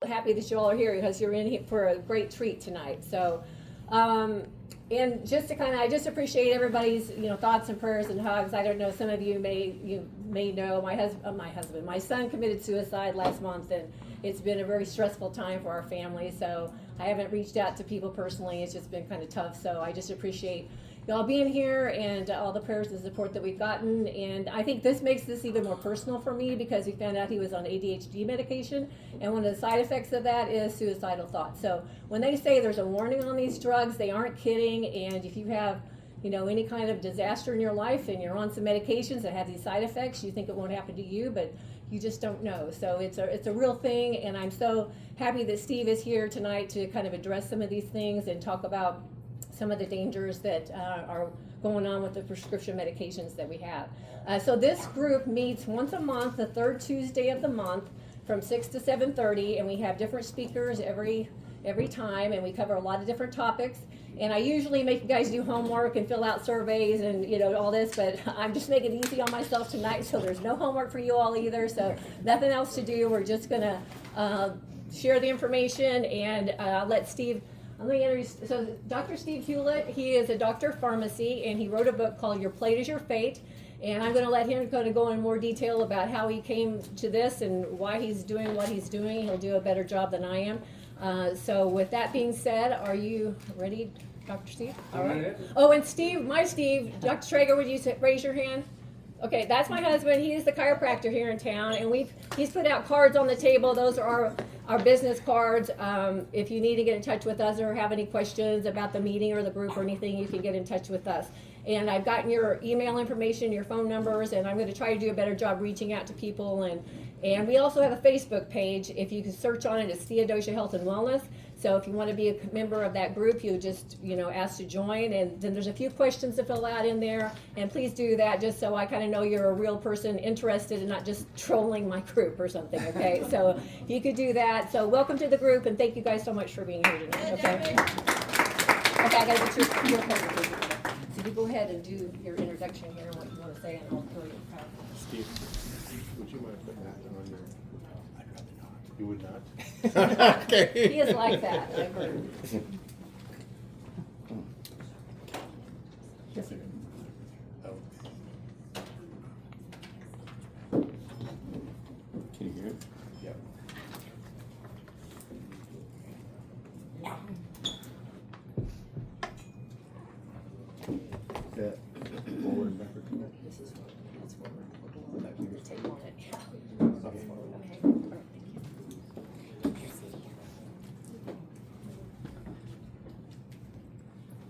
happy that you all are here because you're in here for a great treat tonight. So, and just to I just appreciate everybody's, thoughts and prayers and hugs. I don't know, some of you may know my son committed suicide last month, and it's been a very stressful time for our family. So I haven't reached out to people personally. It's just been kind of tough. So I just appreciate y'all being here and all the prayers and support that we've gotten. And I think this makes this even more personal for me because we found out he was on ADHD medication, and one of the side effects of that is suicidal thoughts. So when they say there's a warning on these drugs, they aren't kidding. And if you have any kind of disaster in your life and you're on some medications that have these side effects, you think it won't happen to you, but you just don't know. So it's a real thing, and I'm so happy that Steve is here tonight to kind of address some of these things and talk about some of the dangers that are going on with the prescription medications that we have. So this group meets once a month, the third Tuesday of the month, from 6 to 7:30, and we have different speakers every time, and we cover a lot of different topics. And I usually make you guys do homework and fill out surveys and all this, but I'm just making it easy on myself tonight, so there's no homework for you all either. So nothing else to do. We're just gonna share the information and let Steve. I'm going to introduce, so Dr. Steve Hewlett, he is a doctor of pharmacy, and he wrote a book called Your Plate is Your Fate, and I'm going to let him go in more detail about how he came to this and why he's doing what he's doing. He'll do a better job than I am. So with that being said, are you ready, Dr. Steve? All right. Oh, and Steve, Dr. Traeger, would you raise your hand? Okay, that's my husband. He is the chiropractor here in town, and he's put out cards on the table. Those are our business cards. If you need to get in touch with us or have any questions about the meeting or the group or anything, you can get in touch with us. And I've gotten your email information, your phone numbers, and I'm going to try to do a better job reaching out to people. And we also have a Facebook page. If you can search on it, it's Theodosia Health and Wellness. So if you want to be a member of that group, you just, ask to join. And then there's a few questions to fill out in there. And please do that just so I kind of know you're a real person interested and not just trolling my group or something, okay? So if you could do that. So welcome to the group, and thank you guys so much for being here tonight, okay? Okay, I got to get your presentation. So you go ahead and do your introduction here and what you want to say, and I'll throw you a copy. Steve, would you mind putting that on your... I'd rather not. You would not? Okay. He is like that, I've heard. Yes, sir. Oh. Can you hear it? Yep. That forward and backward. This is that's forward. The tape on it. Yeah. Okay. Okay.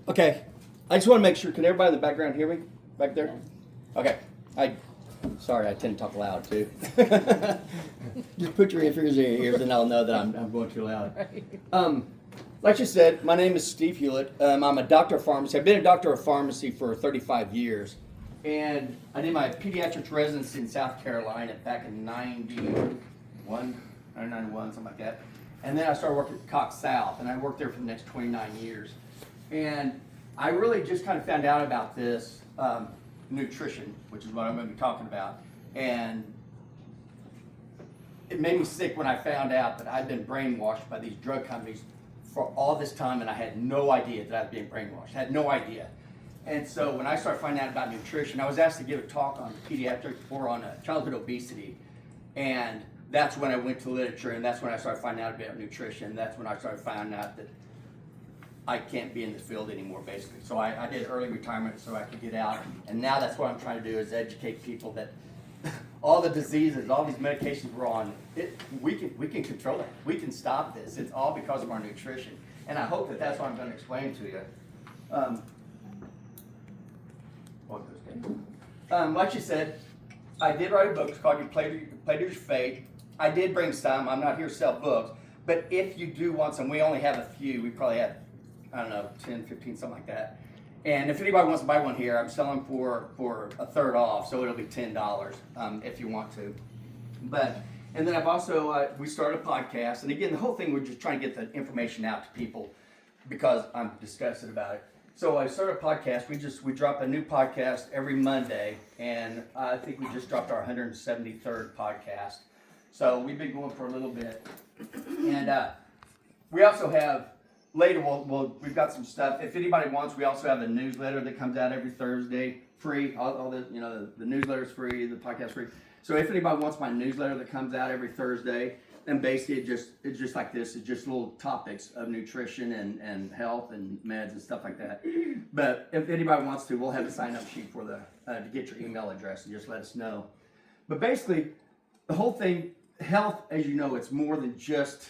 Okay, I just want to make sure, can everybody in the background hear me back there? Okay, sorry, I tend to talk loud too. Just put your fingers in your ears and I'll know that I'm going too loud. Like you said, my name is Steve Hewlett. I'm a doctor of pharmacy. I've been a doctor of pharmacy for 35 years. And I did my pediatrics residency in South Carolina back in 91, something like that. And then I started working at Cox South, and I worked there for the next 29 years. And I really just kind of found out about this nutrition, which is what I'm going to be talking about. And it made me sick when I found out that I'd been brainwashed by these drug companies for all this time, and I had no idea that I was being brainwashed. I had no idea. And so when I started finding out about nutrition, I was asked to give a talk on pediatric or on childhood obesity. And that's when I went to literature, and that's when I started finding out about nutrition. That's when I started finding out that I can't be in this field anymore, basically. So I did early retirement so I could get out. And now that's what I'm trying to do, is educate people that all the diseases, all these medications we're on, we can control it. We can stop this. It's all because of our nutrition. And I hope that that's what I'm going to explain to you. Like you said, I did write a book. It's called Your Plate is Your Fate. I did bring some. I'm not here to sell books. But if you do want some, we only have a few. We probably have, 10, 15, something like that. And if anybody wants to buy one here, I'm selling for a third off, so it'll be $10 if you want to. And then I've also, we started a podcast. And again, the whole thing, we're just trying to get the information out to people because I'm disgusted about it. So I started a podcast. We drop a new podcast every Monday, and I think we just dropped our 173rd podcast. So we've been going for a little bit. And we also have, later we've got some stuff. If anybody wants, we also have a newsletter that comes out every Thursday, free. All the, you know, the newsletter's free, the podcast's free. So if anybody wants my newsletter that comes out every Thursday, then basically it's just like this. It's just little topics of nutrition and health and meds and stuff like that. But if anybody wants to, we'll have a sign-up sheet for the to get your email address and just let us know. But basically, the whole thing, health, as you know, it's more than just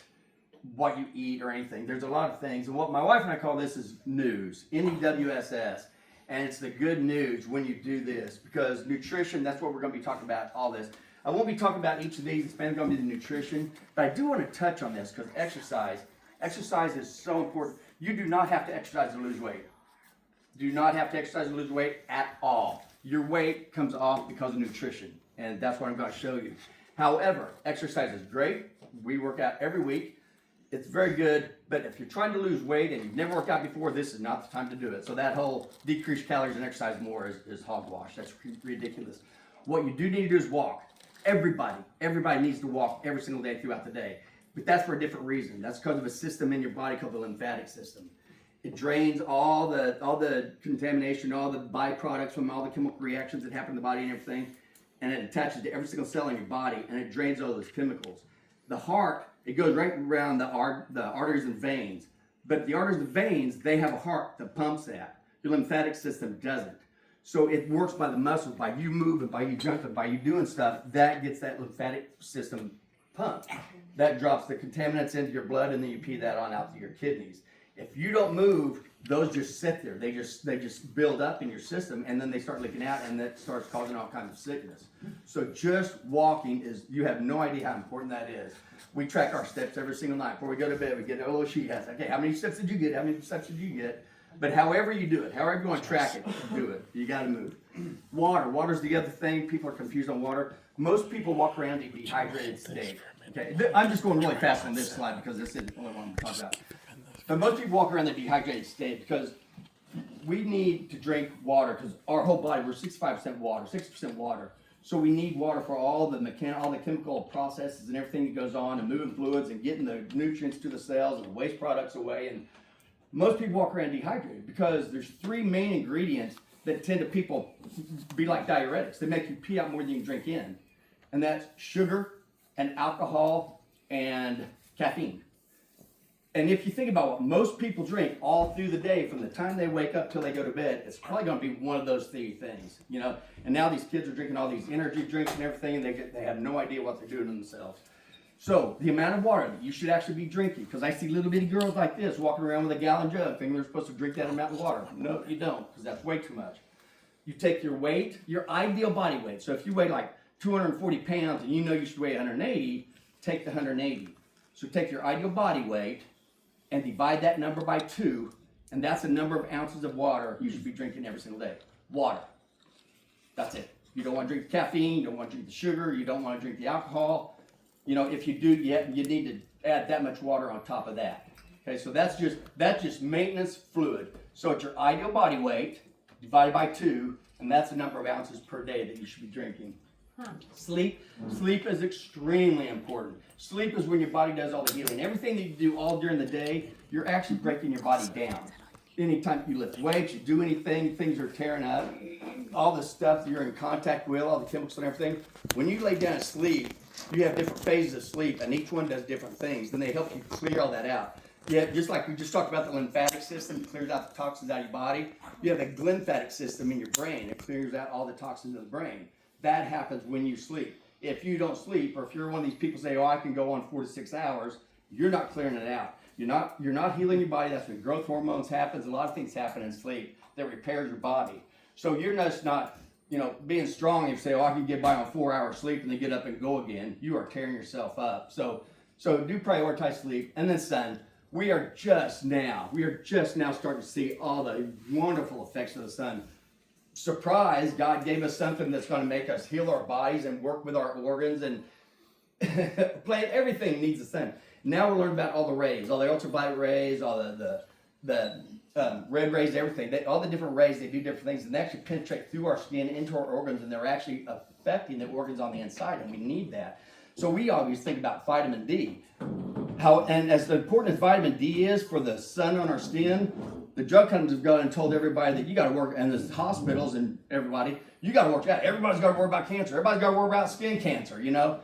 what you eat or anything. There's a lot of things. And what my wife and I call this is news, N-E-W-S-S. And it's the good news when you do this, because nutrition, that's what we're going to be talking about, all this. I won't be talking about each of these. It's mainly going to be the nutrition. But I do want to touch on this because exercise is so important. You do not have to exercise to lose weight. Do not have to exercise to lose weight at all. Your weight comes off because of nutrition. And that's what I'm going to show you. However, exercise is great. We work out every week. It's very good, but if you're trying to lose weight and you've never worked out before, this is not the time to do it. So that whole decrease calories and exercise more is hogwash. That's ridiculous. What you do need to do is walk. Everybody needs to walk every single day throughout the day. But that's for a different reason. That's because of a system in your body called the lymphatic system. It drains all the contamination, all the byproducts from all the chemical reactions that happen in the body and everything, and it attaches to every single cell in your body, and it drains all those chemicals. The heart, it goes right around the arteries and veins. But the arteries and veins, they have a heart that pumps that. Your lymphatic system doesn't. So it works by the muscles, by you moving, by you jumping, by you doing stuff, that gets that lymphatic system pumped. That drops the contaminants into your blood, and then you pee that on out to your kidneys. If you don't move, those just sit there. They just build up in your system, and then they start leaking out, and that starts causing all kinds of sickness. So just walking you have no idea how important that is. We track our steps every single night. Before we go to bed, we get a little sheet. Okay, how many steps did you get? How many steps did you get? But however you do it, however you want to track it, do it. You got to move. Water's the other thing. People are confused on water. Most people walk around in a dehydrated state. Okay, I'm just going really fast on this slide because this isn't the only one I'm talking about. But most people walk around in a dehydrated state because we need to drink water because our whole body, we're 65% water, 60% water. So we need water for all the chemical processes and everything that goes on and moving fluids and getting the nutrients to the cells and the waste products away. And most people walk around dehydrated because there's three main ingredients that tend to be like diuretics. They make you pee out more than you can drink in. And that's sugar and alcohol and caffeine. And if you think about what most people drink all through the day, from the time they wake up till they go to bed, it's probably going to be one of those three things, you know. And now these kids are drinking all these energy drinks and everything, and they have no idea what they're doing to themselves. So the amount of water that you should actually be drinking, because I see little bitty girls like this walking around with a gallon jug, thinking they're supposed to drink that amount of water. No, you don't, because that's way too much. You take your weight, your ideal body weight. So if you weigh like 240 pounds and you know you should weigh 180, take the 180. So take your ideal body weight and divide that number by 2, and that's the number of ounces of water you should be drinking every single day. Water. That's it. You don't want to drink the caffeine, you don't want to drink the sugar, you don't want to drink the alcohol. You know, if you do, you need to add that much water on top of that. Okay, so that's just maintenance fluid. So it's your ideal body weight divided by 2, and that's the number of ounces per day that you should be drinking. Sleep is extremely important. Sleep is when your body does all the healing. Everything that you do all during the day, you're actually breaking your body down. Anytime you lift weights, you do anything, things are tearing up. All the stuff that you're in contact with, all the chemicals and everything. When you lay down to sleep, you have different phases of sleep, and each one does different things, and they help you clear all that out. Yeah, just like we just talked about the lymphatic system, clears out the toxins out of your body. You have the glymphatic system in your brain. It clears out all the toxins in the brain. That happens when you sleep. If you don't sleep, or if you're one of these people say, oh, I can go on 4 to 6 hours, you're not clearing it out. You're not healing your body. That's when growth hormones happens. A lot of things happen in sleep that repairs your body. So you're just not, being strong. If you say, oh, I can get by on 4 hours sleep and then get up and go again, you are tearing yourself up. So do prioritize sleep. And then sun. We are just now starting to see all the wonderful effects of the sun. Surprise, God gave us something that's going to make us heal our bodies and work with our organs, and everything needs the sun. Now we're learning about all the rays, all the ultraviolet rays, all the red rays, everything. All the different rays, they do different things, and they actually penetrate through our skin into our organs, and they're actually affecting the organs on the inside, and we need that. So we always think about vitamin D. And as important as vitamin D is for the sun on our skin, the drug companies have gone and told everybody that you got to work, and the hospitals and everybody, you got to work out. Everybody's got to worry about cancer. Everybody's got to worry about skin cancer, you know.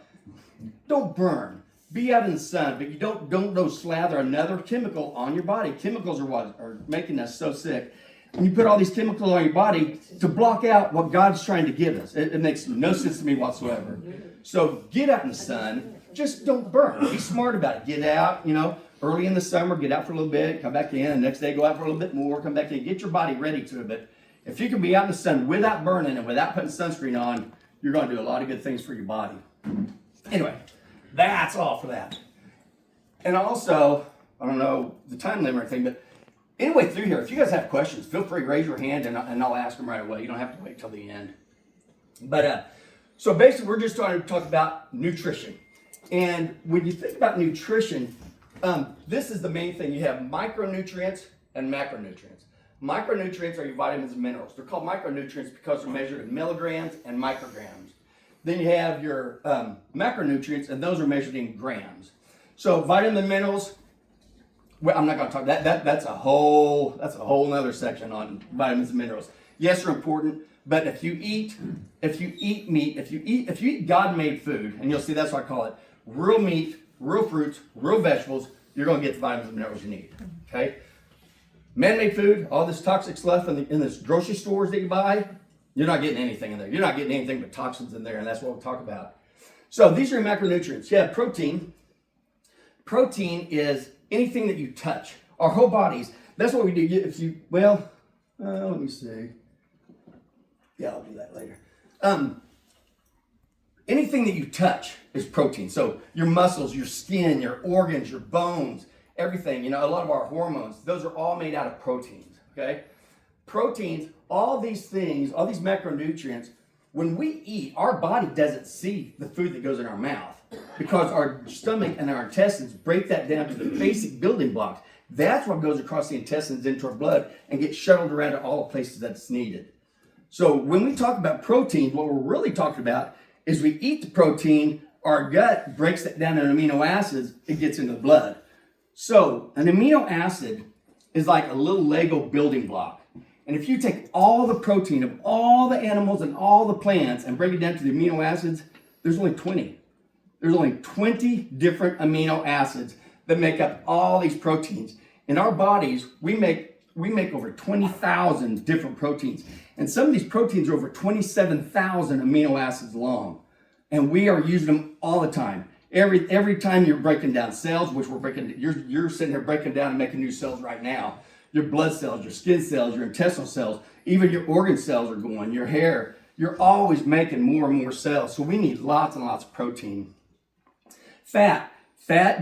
Don't burn. Be out in the sun, but you don't go slather another chemical on your body. Chemicals are what are making us so sick. And you put all these chemicals on your body to block out what God's trying to give us. It makes no sense to me whatsoever. So get out in the sun. Just don't burn. Be smart about it. Get out, you know, early in the summer, get out for a little bit, come back in, the next day go out for a little bit more, come back in, get your body ready to it. But if you can be out in the sun without burning and without putting sunscreen on, you're going to do a lot of good things for your body. Anyway, that's all for that. And also, I don't know the time limit or anything, but anyway, through here, if you guys have questions, feel free to raise your hand and I'll ask them right away. You don't have to wait till the end. But so basically, we're just trying to talk about nutrition. And when you think about nutrition, this is the main thing. You have micronutrients and macronutrients. Micronutrients are your vitamins and minerals. They're called micronutrients because they're measured in milligrams and micrograms. Then you have your macronutrients, and those are measured in grams. So vitamin minerals, well, I'm not going to talk that's a whole nother section on vitamins and minerals. Yes, they're important, but if you eat meat, if you eat God-made food, and you'll see that's what I call it, real meat, real fruits, real vegetables, you're going to get the vitamins and minerals you need. Okay? Man-made food, all this toxic stuff in this grocery stores that you buy, you're not getting anything in there. You're not getting anything but toxins in there, and that's what we'll talk about. So these are your macronutrients. You have protein. Protein is anything that you touch. Our whole bodies, that's what we do. Let me see. Yeah, I'll do that later. Anything that you touch is protein. So your muscles, your skin, your organs, your bones, everything, you know, a lot of our hormones, those are all made out of proteins, okay? Proteins, all these things, all these macronutrients, when we eat, our body doesn't see the food that goes in our mouth because our stomach and our intestines break that down to the basic building blocks. That's what goes across the intestines into our blood and gets shuttled around to all the places that it's needed. So when we talk about protein, what we're really talking about is we eat the protein, our gut breaks that down into amino acids, it gets into the blood. So an amino acid is like a little Lego building block. And if you take all the protein of all the animals and all the plants and break it down to the amino acids, there's only 20. There's only 20 different amino acids that make up all these proteins. In our bodies, we make over 20,000 different proteins. And some of these proteins are over 27,000 amino acids long. And we are using them all the time. Every time you're breaking down cells, which you're sitting here breaking down and making new cells right now. Your blood cells, your skin cells, your intestinal cells, even your organ cells are going, your hair. You're always making more and more cells. So we need lots and lots of protein. Fat,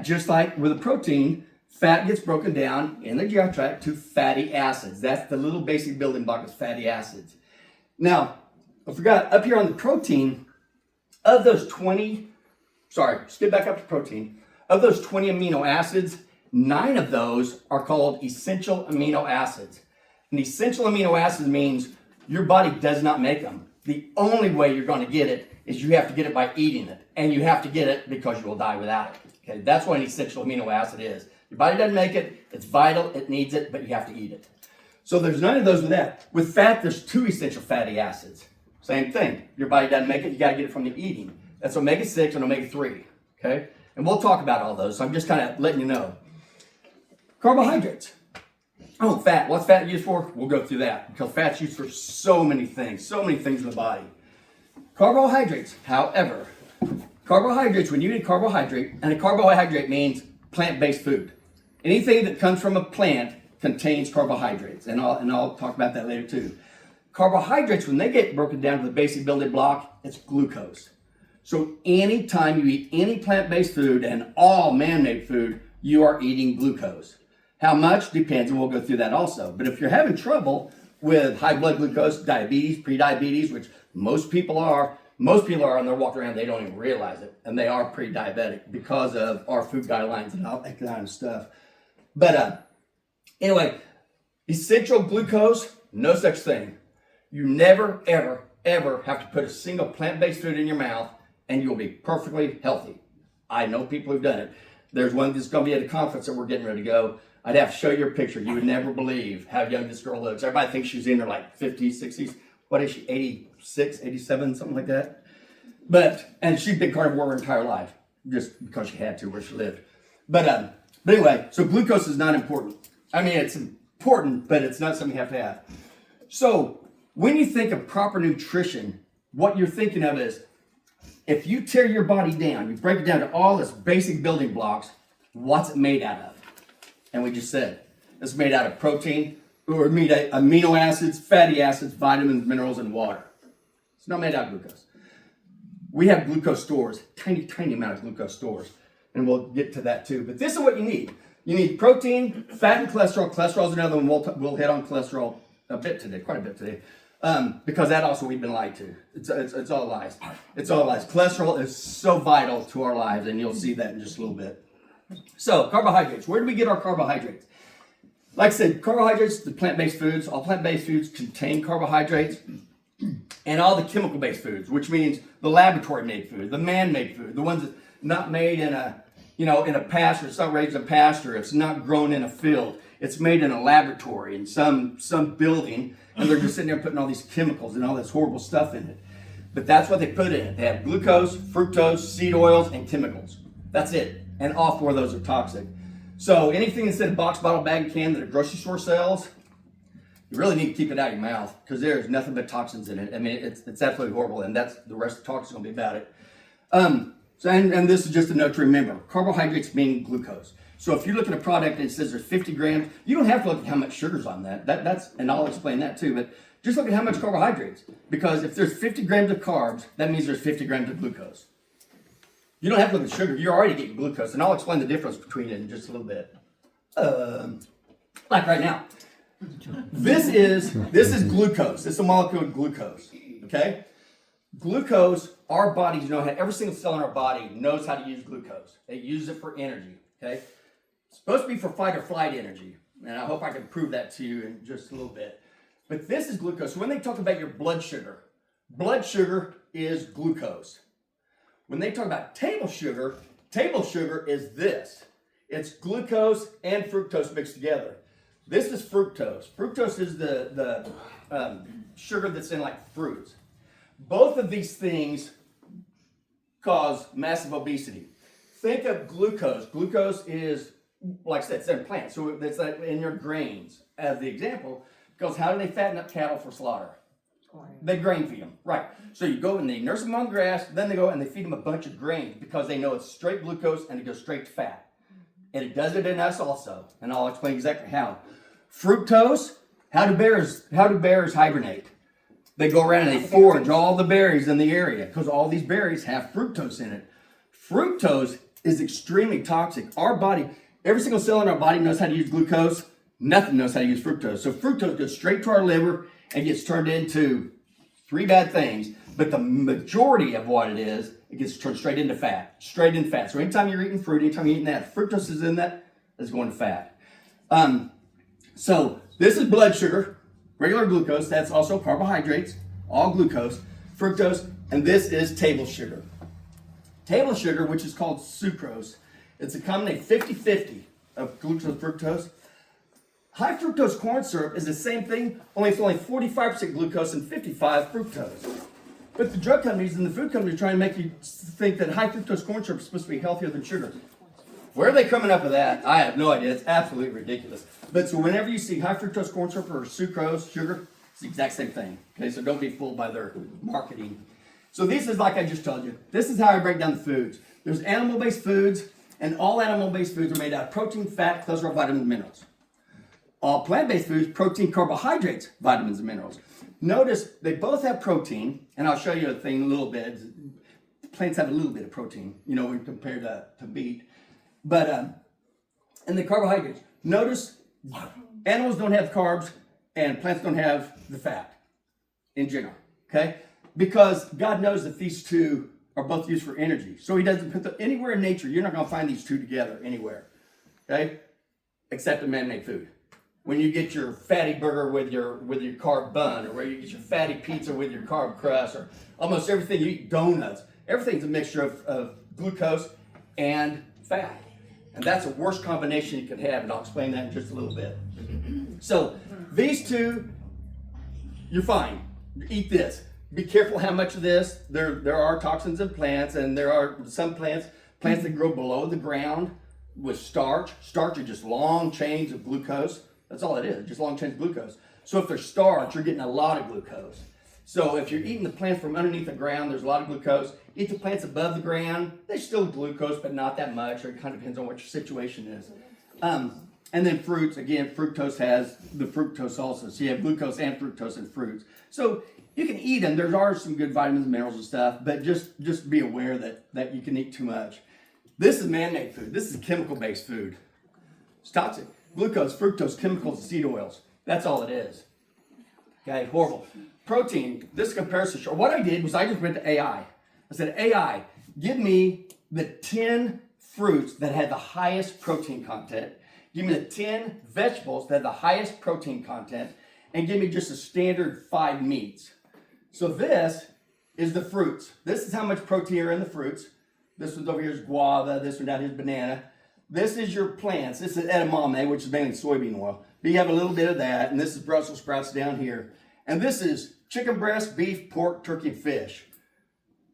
just like with a protein, fat gets broken down in the GI tract to fatty acids. That's the little basic building block is fatty acids. Now, I forgot, up here on the protein, of those 20, skip back up to protein. Of those 20 amino acids, 9 of those are called essential amino acids. And essential amino acids means your body does not make them. The only way you're going to get it is you have to get it by eating it. And you have to get it because you will die without it. Okay, that's what an essential amino acid is. Your body doesn't make it, it's vital, it needs it, but you have to eat it. So there's none of those with that. With fat, there's 2 essential fatty acids. Same thing. Your body doesn't make it, you got to get it from the eating. That's omega-6 and omega-3. Okay? And we'll talk about all those, so I'm just kind of letting you know. Carbohydrates. Oh, fat. What's fat used for? We'll go through that because fat's used for so many things in the body. Carbohydrates, however, when you eat carbohydrate, and a carbohydrate means plant-based food. Anything that comes from a plant contains carbohydrates, and I'll talk about that later too. Carbohydrates, when they get broken down to the basic building block, it's glucose. So anytime you eat any plant-based food and all man-made food, you are eating glucose. How much depends, and we'll go through that also. But if you're having trouble with high blood glucose, diabetes, pre-diabetes, which most people are, and they're walking around, they don't even realize it, and they are pre-diabetic because of our food guidelines and all that kind of stuff. But anyway, essential glucose, no such thing. You never, ever, ever have to put a single plant-based food in your mouth and you'll be perfectly healthy. I know people who've done it. There's one that's going to be at a conference that we're getting ready to go. I'd have to show you a picture. You would never believe how young this girl looks. Everybody thinks she's in her like 50s, 60s. What is she, 86, 87, something like that? And she's been carnivore her entire life, just because she had to where she lived. But anyway, so glucose is not important. I mean, it's important, but it's not something you have to have. So when you think of proper nutrition, what you're thinking of is, if you tear your body down, you break it down to all its basic building blocks, what's it made out of? And we just said, it's made out of protein, or made out of amino acids, fatty acids, vitamins, minerals, and water. It's not made out of glucose. We have glucose stores, tiny amount of glucose stores, and we'll get to that too. But this is what you need. You need protein, fat, and cholesterol. Cholesterol is another one. We'll hit on cholesterol a bit today, quite a bit today, because that also we've been lied to. It's all lies. It's all lies. Cholesterol is so vital to our lives, and you'll see that in just a little bit. So, carbohydrates. Where do we get our carbohydrates? Like I said, carbohydrates, the plant-based foods. All plant-based foods contain carbohydrates. And all the chemical-based foods, which means the laboratory-made food, the man-made food, the ones that not made in a pasture. It's not raised in a pasture. It's not grown in a field. It's made in a laboratory in some building, and they're just sitting there putting all these chemicals and all this horrible stuff in it. But that's what they put in it. They have glucose, fructose, seed oils, and chemicals. That's it. And all four of those are toxic. So anything that's in a box, bottle, bag, can that a grocery store sells, you really need to keep it out of your mouth, because there's nothing but toxins in it. I mean, it's absolutely horrible, and that's the rest of the talk is going to be about it. And this is just a note to remember. Carbohydrates mean glucose. So if you look at a product and it says there's 50 grams, you don't have to look at how much sugar's on that. And I'll explain that too, but just look at how much carbohydrates. Because if there's 50 grams of carbs, that means there's 50 grams of glucose. You don't have to look at sugar. You're already getting glucose, and I'll explain the difference between it in just a little bit. Like right now. This is glucose. This is a molecule of glucose. Okay? Glucose, our bodies know how, every single cell in our body knows how to use glucose. They use it for energy. Okay? It's supposed to be for fight or flight energy. And I hope I can prove that to you in just a little bit. But this is glucose. When they talk about your blood sugar is glucose. When they talk about table sugar is this. It's glucose and fructose mixed together. This is fructose. Fructose is the sugar that's in like fruits. Both of these things cause massive obesity. Think of glucose. Glucose is, like I said, it's in plants. So it's like in your grains, as the example, because how do they fatten up cattle for slaughter? They grain feed them, right. So you go and they nurse them on grass, then they go and they feed them a bunch of grains because they know it's straight glucose and it goes straight to fat. And it does it in us also, and I'll explain exactly how. Fructose, how do bears hibernate? They go around and they forage all the berries in the area because all these berries have fructose in it. Fructose is extremely toxic. Our body, every single cell in our body knows how to use glucose. Nothing knows how to use fructose. So fructose goes straight to our liver and gets turned into three bad things. But the majority of what it is, it gets turned straight into fat. Straight into fat. So anytime you're eating fruit, anytime you're eating that, fructose is in that, it's going to fat. So this is blood sugar, regular glucose. That's also carbohydrates, all glucose, fructose, and this is table sugar. Table sugar, which is called sucrose, it's a combination 50-50 of glucose and fructose. High fructose corn syrup is the same thing, only it's only 45% glucose and 55% fructose. But the drug companies and the food companies are trying to make you think that high fructose corn syrup is supposed to be healthier than sugar. Where are they coming up with that? I have no idea. It's absolutely ridiculous. But so whenever you see high fructose corn syrup or sucrose, sugar, it's the exact same thing. Okay, so don't be fooled by their marketing. So this is like I just told you. This is how I break down the foods. There's animal-based foods, and all animal-based foods are made out of protein, fat, cholesterol, vitamins, and minerals. All plant-based foods, protein, carbohydrates, vitamins, and minerals. Notice they both have protein, and I'll show you a thing in a little bit. Plants have a little bit of protein, when compared to meat. But, and the carbohydrates. Notice animals don't have carbs, and plants don't have the fat in general, okay? Because God knows that these two are both used for energy. So he doesn't put them anywhere in nature. You're not going to find these two together anywhere, okay? Except in man-made food. When you get your fatty burger with your carb bun, or where you get your fatty pizza with your carb crust, or almost everything you eat, donuts, Everything's a mixture of glucose and fat. And that's the worst combination you can have, and I'll explain that in just a little bit. So these two, you're fine. Eat this. Be careful how much of this. There are toxins in plants, and there are some plants that grow below the ground with starch. Starch are just long chains of glucose. That's all it is, just long chains of glucose. So if there's starch, you're getting a lot of glucose. So if you're eating the plants from underneath the ground, there's a lot of glucose. Eat the plants above the ground, there's still glucose, but not that much, or it kind of depends on what your situation is. And then fruits, again, fructose has the fructose also. So you have glucose and fructose in fruits. So you can eat them. There are some good vitamins and minerals and stuff, but just be aware that you can eat too much. This is man-made food. This is chemical-based food. It's toxic. Glucose, fructose, chemicals, seed oils. That's all it is. Okay, horrible. Protein, this comparison chart. What I did was I just went to AI. I said, AI, give me the 10 fruits that had the highest protein content. Give me the 10 vegetables that have the highest protein content. And give me just a standard 5 meats. So this is the fruits. This is how much protein are in the fruits. This one's over here is guava. This one down here is banana. This is your plants. This is edamame, which is mainly soybean oil. But you have a little bit of that. And this is Brussels sprouts down here. And this is chicken breast, beef, pork, turkey, and fish.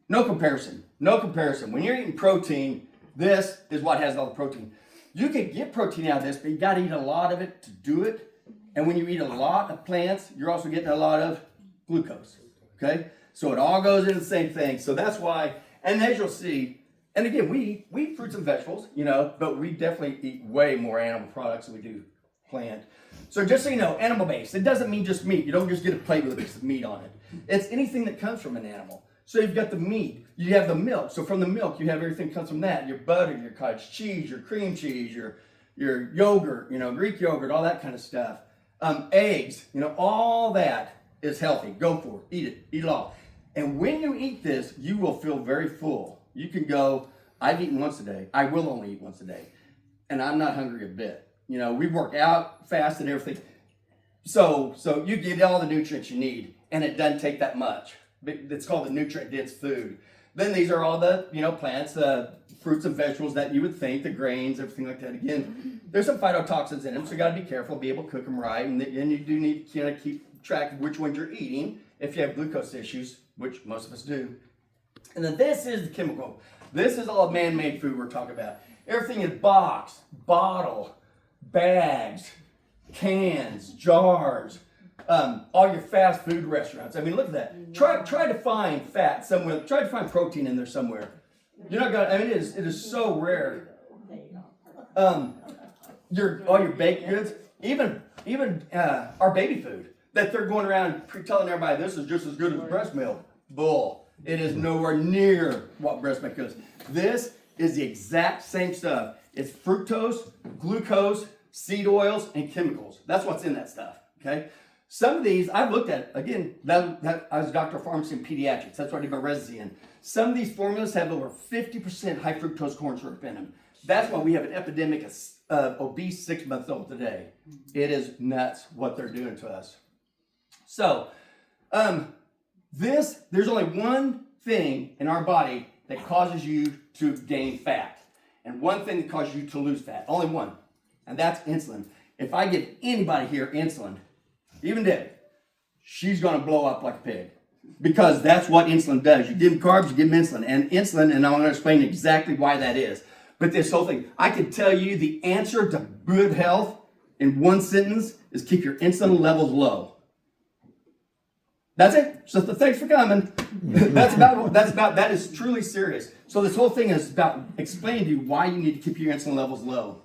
No comparison. No comparison. When you're eating protein, this is what has all the protein. You can get protein out of this, but you got to eat a lot of it to do it. And when you eat a lot of plants, you're also getting a lot of glucose. Okay? So it all goes into the same thing. So that's why, and as you'll see, and again, we eat fruits and vegetables, but we definitely eat way more animal products than we do plant. So just so you know, animal-based, it doesn't mean just meat. You don't just get a plate with a piece of meat on it. It's anything that comes from an animal. So you've got the meat, you have the milk. So from the milk, you have everything comes from that. Your butter, your cottage cheese, your cream cheese, your yogurt, Greek yogurt, all that kind of stuff. Eggs, all that is healthy. Go for it. Eat it all. And when you eat this, you will feel very full. You can go, I've eaten once a day. I will only eat once a day. And I'm not hungry a bit. We work out fast and everything. So you get all the nutrients you need, and it doesn't take that much. It's called the nutrient-dense food. Then these are all the, plants, the fruits and vegetables that you would think, the grains, everything like that. Again, there's some phytotoxins in them, so you got to be careful, be able to cook them right, and you do need to kind of keep track of which ones you're eating if you have glucose issues, which most of us do. And then this is the chemical. This is all man-made food we're talking about. Everything is box, bottle, bags, cans, jars, all your fast food restaurants. I mean, look at that. Try to find fat somewhere. Try to find protein in there somewhere. You're not gonna. I mean, it is so rare. All your baked goods, even our baby food that they're going around telling everybody this is just as good as breast milk. Bull. It is nowhere near what breast milk is. This is the exact same stuff. It's fructose, glucose, seed oils, and chemicals. That's what's in that stuff. Okay. Some of these I've looked at. Again, that I was a doctor of pharmacy and pediatrics. That's what I did my residency in. Some of these formulas have over 50% high fructose corn syrup in them. That's why we have an epidemic of obese 6-month-olds today. It is nuts what they're doing to us. So, there's only one thing in our body that causes you to gain fat, and one thing that causes you to lose fat. Only one, and that's insulin. If I give anybody here insulin, even Debbie, she's going to blow up like a pig, because that's what insulin does. You give them carbs, you give them insulin, and I'm going to explain exactly why that is. But this whole thing, I can tell you the answer to good health in one sentence is keep your insulin levels low. That's it. So thanks for coming. That is truly serious. So this whole thing is about explaining to you why you need to keep your insulin levels low.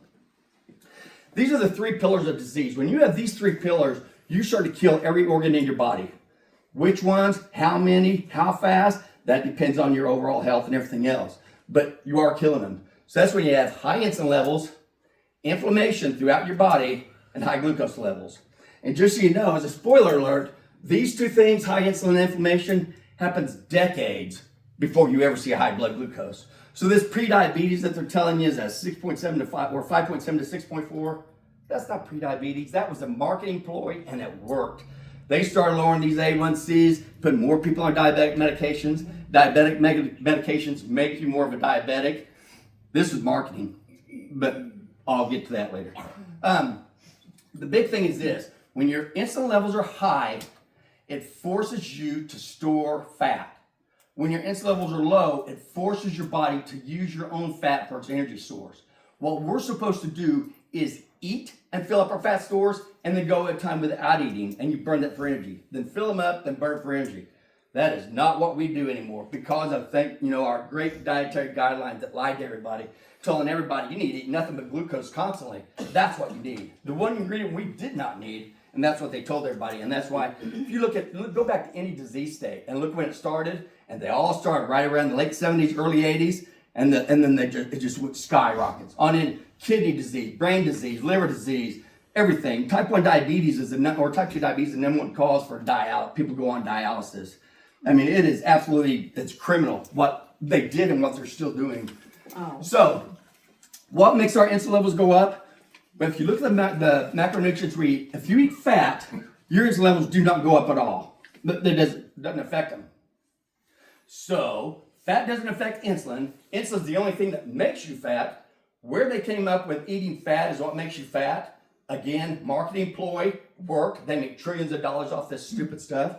These are the 3 pillars of disease. When you have these 3 pillars, you start to kill every organ in your body. Which ones, how many, how fast, that depends on your overall health and everything else. But you are killing them. So that's when you have high insulin levels, inflammation throughout your body, and high glucose levels. And just so you know, as a spoiler alert, these 2 things, high insulin and inflammation, happens decades before you ever see a high blood glucose. So this pre-diabetes that they're telling you is at 6.7 to 5 or 5.7 to 6.4, that's not pre-diabetes. That was a marketing ploy, and it worked. They started lowering these A1Cs, putting more people on diabetic medications. Medications make you more of a diabetic. This is marketing, but I'll get to that later. The big thing is this. When your insulin levels are high, it forces you to store fat. When your insulin levels are low, it forces your body to use your own fat for its energy source. What we're supposed to do is eat and fill up our fat stores and then go at a time without eating, and you burn that for energy. Then fill them up, then burn it for energy. That is not what we do anymore because of our great dietary guidelines that lied to everybody, telling everybody you need to eat nothing but glucose constantly. That's what you need. The one ingredient we did not need, and that's what they told everybody. And that's why if you go back to any disease state and look when it started, and they all started right around the late 70s, early 80s, and then it just went skyrockets. On in kidney disease, brain disease, liver disease, everything. Type 1 diabetes or type 2 diabetes is the number one cause for people go on dialysis. I mean, it's criminal what they did and what they're still doing. Oh. So, what makes our insulin levels go up? But if you look at the macronutrients we eat, if you eat fat, your insulin levels do not go up at all. That doesn't affect them. So, fat doesn't affect insulin. Insulin is the only thing that makes you fat. Where they came up with eating fat is what makes you fat. Again, marketing ploy, work. They make trillions of dollars off this stupid stuff.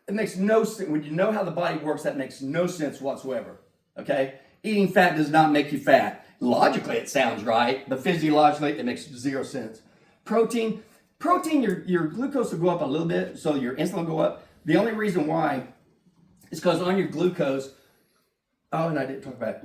It makes no sense. When you know how the body works, that makes no sense whatsoever. Okay? Eating fat does not make you fat. Logically, it sounds right, but physiologically, it makes zero sense. Protein, your glucose will go up a little bit, so your insulin will go up. The only reason why is because on your glucose, and I didn't talk about it.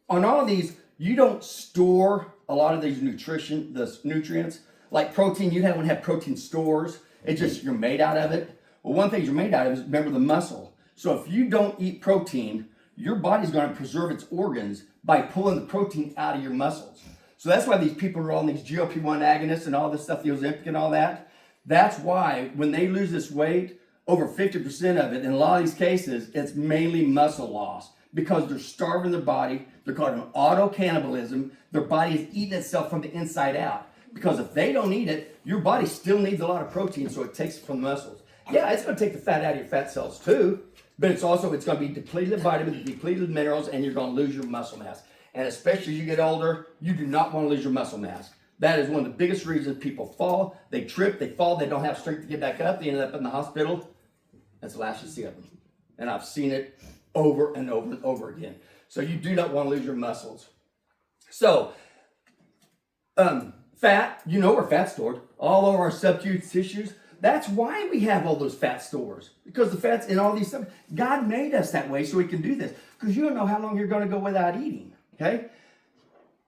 On all of these, you don't store a lot of these nutrients. Like protein, you wouldn't have protein stores. It's just you're made out of it. Well, one thing you're made out of is, remember, the muscle. So if you don't eat protein, your body's going to preserve its organs by pulling the protein out of your muscles. So that's why these people are on these GLP-1 agonists and all this stuff, the Ozempic and all that. That's why when they lose this weight, over 50% of it, in a lot of these cases, it's mainly muscle loss because they're starving their body. They're called an auto-cannibalism. Their body is eating itself from the inside out. Because if they don't eat it, your body still needs a lot of protein, so it takes it from the muscles. Yeah, it's going to take the fat out of your fat cells too, but it's going to be depleted of vitamins, depleted of minerals, and you're going to lose your muscle mass. And especially as you get older, you do not want to lose your muscle mass. That is one of the biggest reasons people fall. They trip, they fall, they don't have strength to get back up, they end up in the hospital. That's the last you see of them. And I've seen it over and over and over again. So you do not want to lose your muscles. So, fat, where fat's stored, all over our subcutaneous tissues. That's why we have all those fat stores. Because the fat's in all these stuff. God made us that way so we can do this. Because you don't know how long you're going to go without eating. Okay?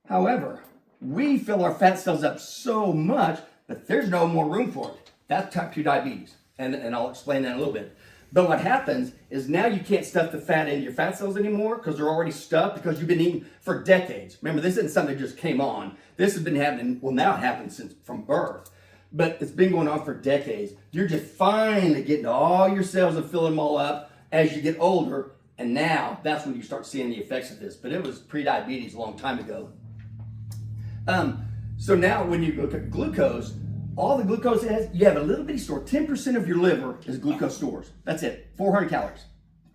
However, we fill our fat cells up so much that there's no more room for it. That's type 2 diabetes. And I'll explain that in a little bit. But what happens is now you can't stuff the fat into your fat cells anymore because they're already stuffed because you've been eating for decades. Remember, this isn't something that just came on. This has been happening, well, now it happens from birth. But it's been going on for decades. You're just finally getting all your cells and filling them all up as you get older. And now that's when you start seeing the effects of this. But it was pre-diabetes a long time ago. So now when you look at glucose, all the glucose it has, you have a little bitty store. 10% of your liver is glucose stores. That's it. 400 calories.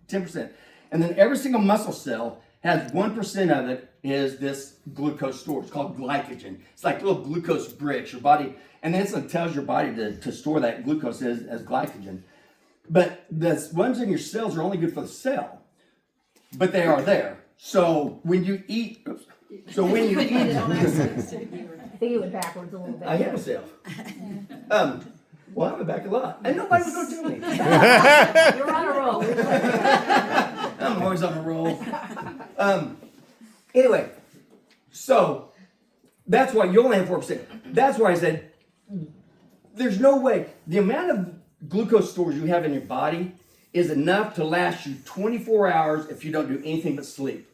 10%. And then every single muscle cell has 1% of it is this glucose store. It's called glycogen. It's like little glucose bricks. Your body, and then it tells your body to store that glucose as glycogen. But the ones in your cells are only good for the cell. But they are there. So when you eat, I think you went backwards a little bit. I hit myself. Well, I went back a lot. And nobody was going to tell me. You're on a roll. I'm always on a roll. Anyway, so that's why you only have 4%. That's why I said there's no way. The amount of glucose stores you have in your body is enough to last you 24 hours if you don't do anything but sleep.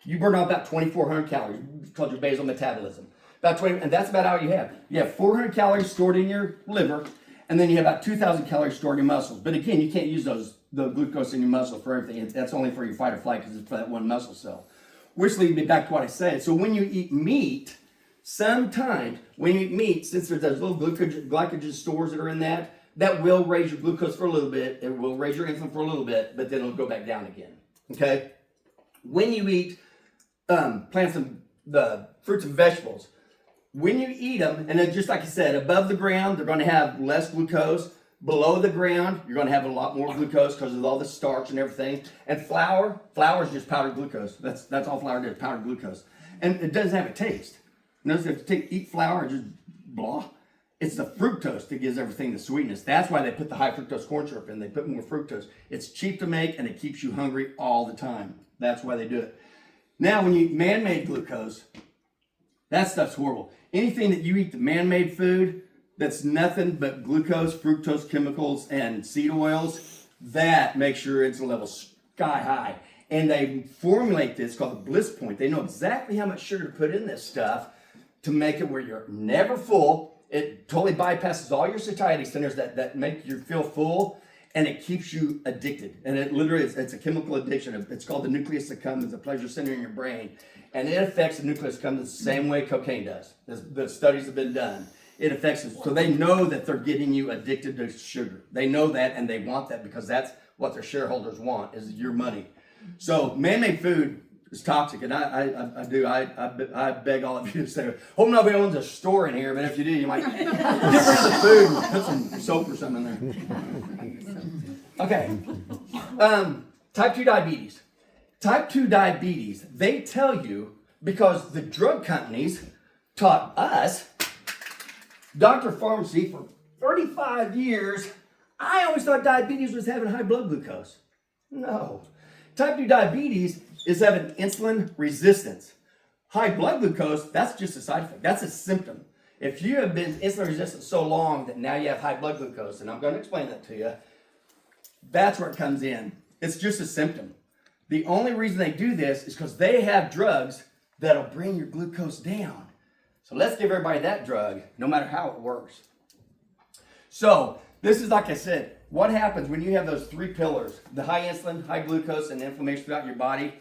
You burn off about 2,400 calories. It's called your basal metabolism. About 20, and that's about all you have. You have 400 calories stored in your liver, and then you have about 2,000 calories stored in your muscles. But again, you can't use the glucose in your muscle for everything. That's only for your fight or flight because it's for that one muscle cell. Which leads me back to what I said. So when you eat meat, Sometimes when you eat meat, since there's those little glycogen stores that are in that will raise your glucose for a little bit. It will raise your insulin for a little bit, but then it'll go back down again. Okay? When you eat plants and the fruits and vegetables, when you eat them, and then just like I said, above the ground, they're going to have less glucose. Below the ground, you're going to have a lot more glucose because of all the starch and everything. And flour is just powdered glucose. That's all flour is, powdered glucose. And it doesn't have a taste. Notice if you eat flour and just blah, it's the fructose that gives everything the sweetness. That's why they put the high fructose corn syrup in. They put more fructose. It's cheap to make and it keeps you hungry all the time. That's why they do it. Now, when you eat man-made glucose, that stuff's horrible. Anything that you eat, the man-made food, that's nothing but glucose, fructose chemicals, and seed oils, that makes your insulin level sky high. And they formulate this called the bliss point. They know exactly how much sugar to put in this stuff to make it where you're never full. It totally bypasses all your satiety centers that make you feel full, and it keeps you addicted. And it literally it's a chemical addiction. It's called the nucleus accumbens, the pleasure center in your brain. And it affects the nucleus accumbens the same way cocaine does. The studies have been done. It affects it. So they know that they're getting you addicted to sugar. They know that, and they want that because that's what their shareholders want, is your money. So man-made food is toxic, and I beg all of you to say, hope nobody owns a store in here, but if you do, you might get rid of the food and put some soap or something in there. Okay. Type 2 diabetes. Type 2 diabetes, they tell you, because the drug companies taught us, Dr. Pharmacy, for 35 years, I always thought diabetes was having high blood glucose. No. Type 2 diabetes is having insulin resistance. High blood glucose, that's just a side effect. That's a symptom. If you have been insulin resistant so long that now you have high blood glucose, and I'm going to explain that to you, that's where it comes in. It's just a symptom. The only reason they do this is because they have drugs that'll bring your glucose down. So let's give everybody that drug, no matter how it works. So this is, like I said, what happens when you have those three pillars, the high insulin, high glucose, and inflammation throughout your body.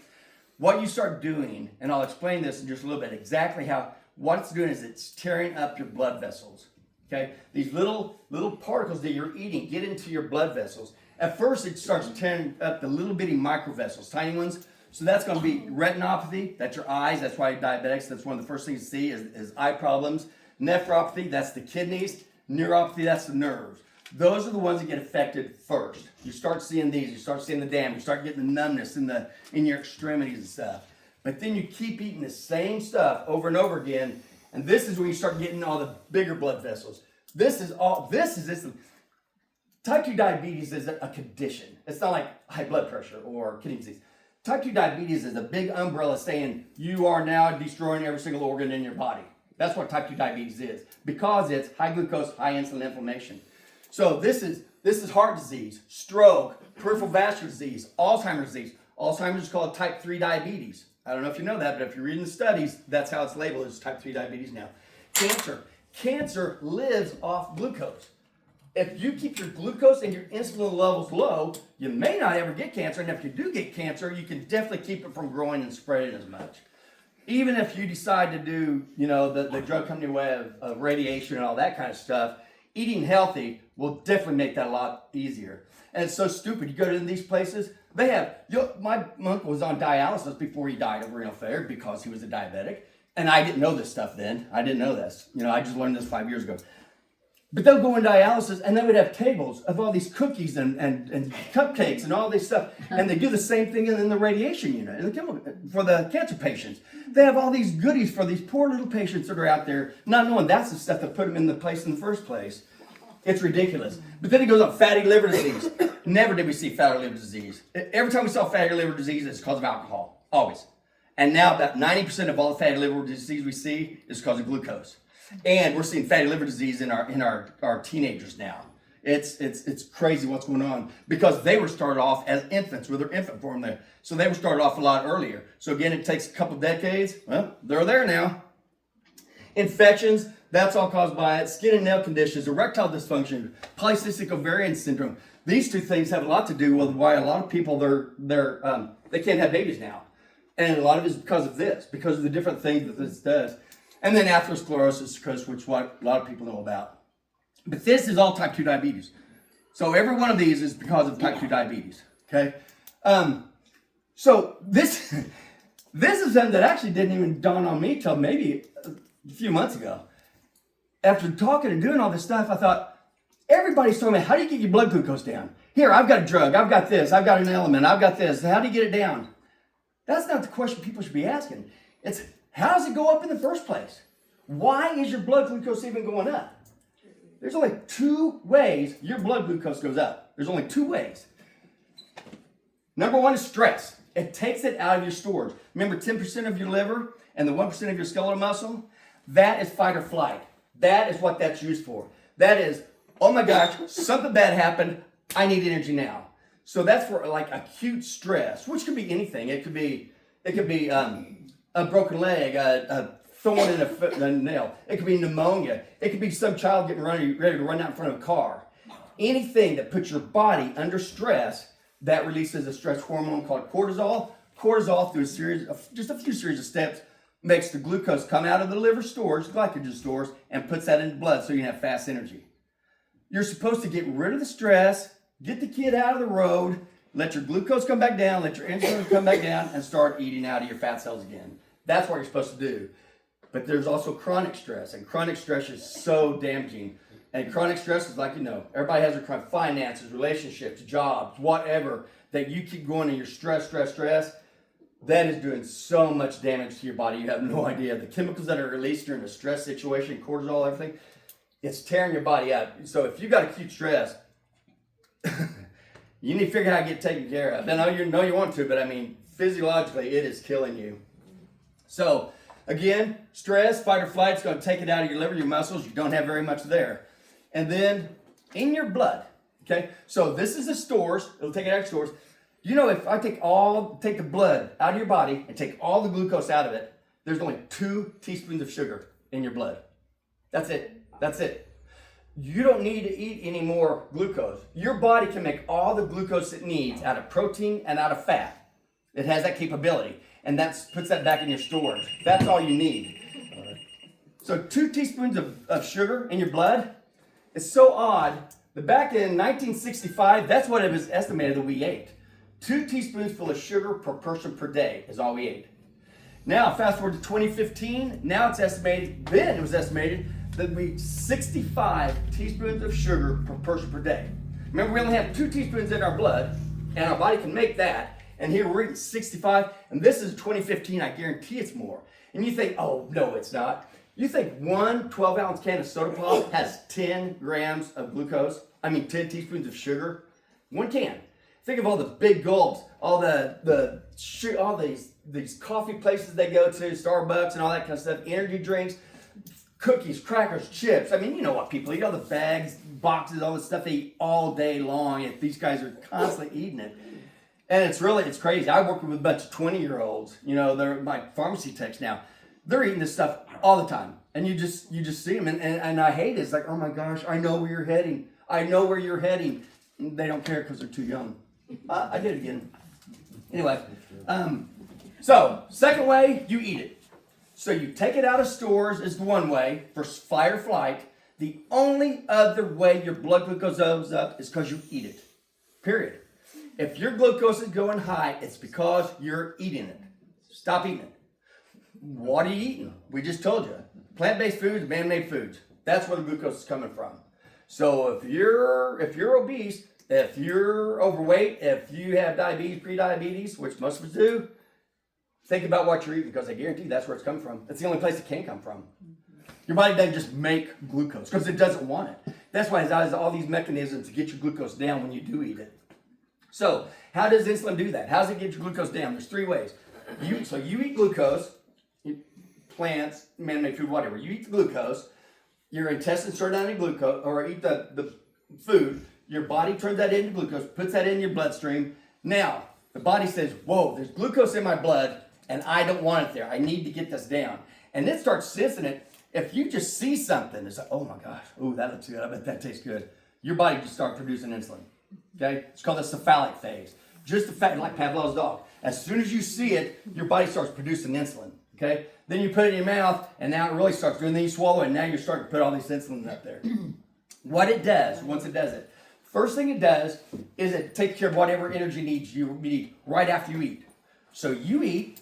What you start doing, and I'll explain this in just a little bit, exactly what it's doing is it's tearing up your blood vessels. Okay? These little particles that you're eating get into your blood vessels. At first, it starts tearing up the little bitty microvessels, tiny ones. So that's going to be retinopathy. That's your eyes. That's why diabetics, that's one of the first things you see is eye problems. Nephropathy, that's the kidneys. Neuropathy, that's the nerves. Those are the ones that get affected first. You start seeing these. You start seeing the damage. You start getting the numbness in your extremities and stuff. But then you keep eating the same stuff over and over again, and this is when you start getting all the bigger blood vessels. This is type 2 diabetes is a condition. It's not like high blood pressure or kidney disease. Type 2 diabetes is a big umbrella saying you are now destroying every single organ in your body. That's what type 2 diabetes is, because it's high glucose, high insulin inflammation. So this is heart disease, stroke, peripheral vascular disease, Alzheimer's disease. Alzheimer's is called type 3 diabetes. I don't know if you know that, but if you're reading the studies, that's how it's labeled as type 3 diabetes now. Cancer lives off glucose. If you keep your glucose and your insulin levels low, you may not ever get cancer. And if you do get cancer, you can definitely keep it from growing and spreading as much. Even if you decide to do, the drug company way of radiation and all that kind of stuff, eating healthy will definitely make that a lot easier. And it's so stupid. You go to these places, they have, my uncle was on dialysis before he died of renal failure because he was a diabetic. And I didn't know this stuff then. I didn't know this. I just learned this 5 years ago. But they'll go in dialysis and they would have tables of all these cookies and cupcakes and all this stuff. And they do the same thing in the radiation unit for the cancer patients. They have all these goodies for these poor little patients that are out there, not knowing that's the stuff that put them in the place in the first place. It's ridiculous. But then it goes on fatty liver disease. Never did we see fatty liver disease. Every time we saw fatty liver disease, it's because of alcohol. Always. And now about 90% of all the fatty liver disease we see is because of glucose. And we're seeing fatty liver disease in our teenagers now. It's crazy what's going on because they were started off as infants with their infant formula. So they were started off a lot earlier. So again, it takes a couple decades. Well, they're there now. Infections, that's all caused by it. Skin and nail conditions, erectile dysfunction, polycystic ovarian syndrome. These two things have a lot to do with why a lot of people they can't have babies now. And a lot of it is because of this, because of the different things that this does. And then atherosclerosis, which what a lot of people know about. But this is all type 2 diabetes. So every one of these is because of type 2 diabetes, okay? So this is something that actually didn't even dawn on me till maybe a few months ago. After talking and doing all this stuff, I thought, everybody's telling me, how do you get your blood glucose down? Here, I've got a drug, I've got this, I've got an element, I've got this. How do you get it down? That's not the question people should be asking. It's, how does it go up in the first place? Why is your blood glucose even going up? There's only 2 ways your blood glucose goes up. There's only 2 ways. Number 1 is stress. It takes it out of your storage. Remember 10% of your liver and the 1% of your skeletal muscle? That is fight or flight. That is what that's used for. That is, oh my gosh, something bad happened. I need energy now. So that's for like acute stress, which could be anything. It could be a broken leg, a thorn in a nail. It could be pneumonia. It could be some child getting ready to run out in front of a car. Anything that puts your body under stress, that releases a stress hormone called cortisol. Cortisol, through just a few series of steps, makes the glucose come out of the liver stores, glycogen stores, and puts that in the blood so you can have fast energy. You're supposed to get rid of the stress, get the kid out of the road, let your glucose come back down, let your insulin come back down, and start eating out of your fat cells again. That's what you're supposed to do. But there's also chronic stress, and chronic stress is so damaging. And chronic stress is like, everybody has their chronic finances, relationships, jobs, whatever, that you keep going and you're stress. That is doing so much damage to your body. You have no idea. The chemicals that are released during a stress situation, cortisol, everything, it's tearing your body up. So if you got acute stress, you need to figure out how to get taken care of. I know you want to, but physiologically, it is killing you. So again, stress, fight or flight, is going to take it out of your liver, your muscles. You don't have very much there. And then in your blood, okay? So this is the stores. It'll take it out of stores. If I take the blood out of your body and take all the glucose out of it, there's only 2 teaspoons of sugar in your blood. That's it. You don't need to eat any more glucose. Your body can make all the glucose it needs out of protein and out of fat. It has that capability. And that puts that back in your storage. That's all you need. So 2 teaspoons of sugar in your blood. It's so odd that back in 1965, that's what it was estimated that we ate. 2 teaspoons full of sugar per person per day is all we ate. Now, fast forward to 2015, now it was estimated that we eat 65 teaspoons of sugar per person per day. Remember, we only have 2 teaspoons in our blood, and our body can make that. And here we're eating 65, and this is 2015, I guarantee it's more. And you think, oh, no, it's not. You think one 12-ounce can of soda pop has 10 grams of glucose? 10 teaspoons of sugar? One can. Think of all the big gulps, all these coffee places they go to, Starbucks and all that kind of stuff, energy drinks, cookies, crackers, chips. You know what people eat, all the bags, boxes, all the stuff they eat all day long. These guys are constantly eating it. And it's crazy. I work with a bunch of 20-year-olds. They're my pharmacy techs now. They're eating this stuff all the time. And you just see them. And I hate it. It's like, oh my gosh, I know where you're heading. And they don't care because they're too young. I did it again. Anyway, so second way, you eat it. So you take it out of stores is the one way for fight or flight. The only other way your blood glucose goes up is because you eat it. Period. If your glucose is going high, it's because you're eating it. Stop eating it. What are you eating? We just told you. Plant-based foods, man-made foods. That's where the glucose is coming from. So if you're obese, if you're overweight, if you have diabetes, pre-diabetes, which most of us do, think about what you're eating because I guarantee that's where it's coming from. It's the only place it can come from. Your body doesn't just make glucose because it doesn't want it. That's why it has all these mechanisms to get your glucose down when you do eat it. So how does insulin do that? How does it get your glucose down? There's 3 ways. You eat glucose, plants, man-made food, whatever. You eat the glucose, your intestines turn down the glucose, or eat the food. Your body turns that into glucose, puts that in your bloodstream. Now, the body says, whoa, there's glucose in my blood, and I don't want it there. I need to get this down. And it starts sensing it. If you just see something, it's like, oh my gosh, oh, that looks good. I bet that tastes good. Your body just starts producing insulin. Okay? It's called the cephalic phase. Just the fact, like Pavlov's dog. As soon as you see it, your body starts producing insulin. Okay? Then you put it in your mouth, and now it really starts doing. Then you swallow it, and now you're starting to put all these insulin up there. What it does, once it does it, first thing it does is it takes care of whatever energy needs you need right after you eat. So you eat,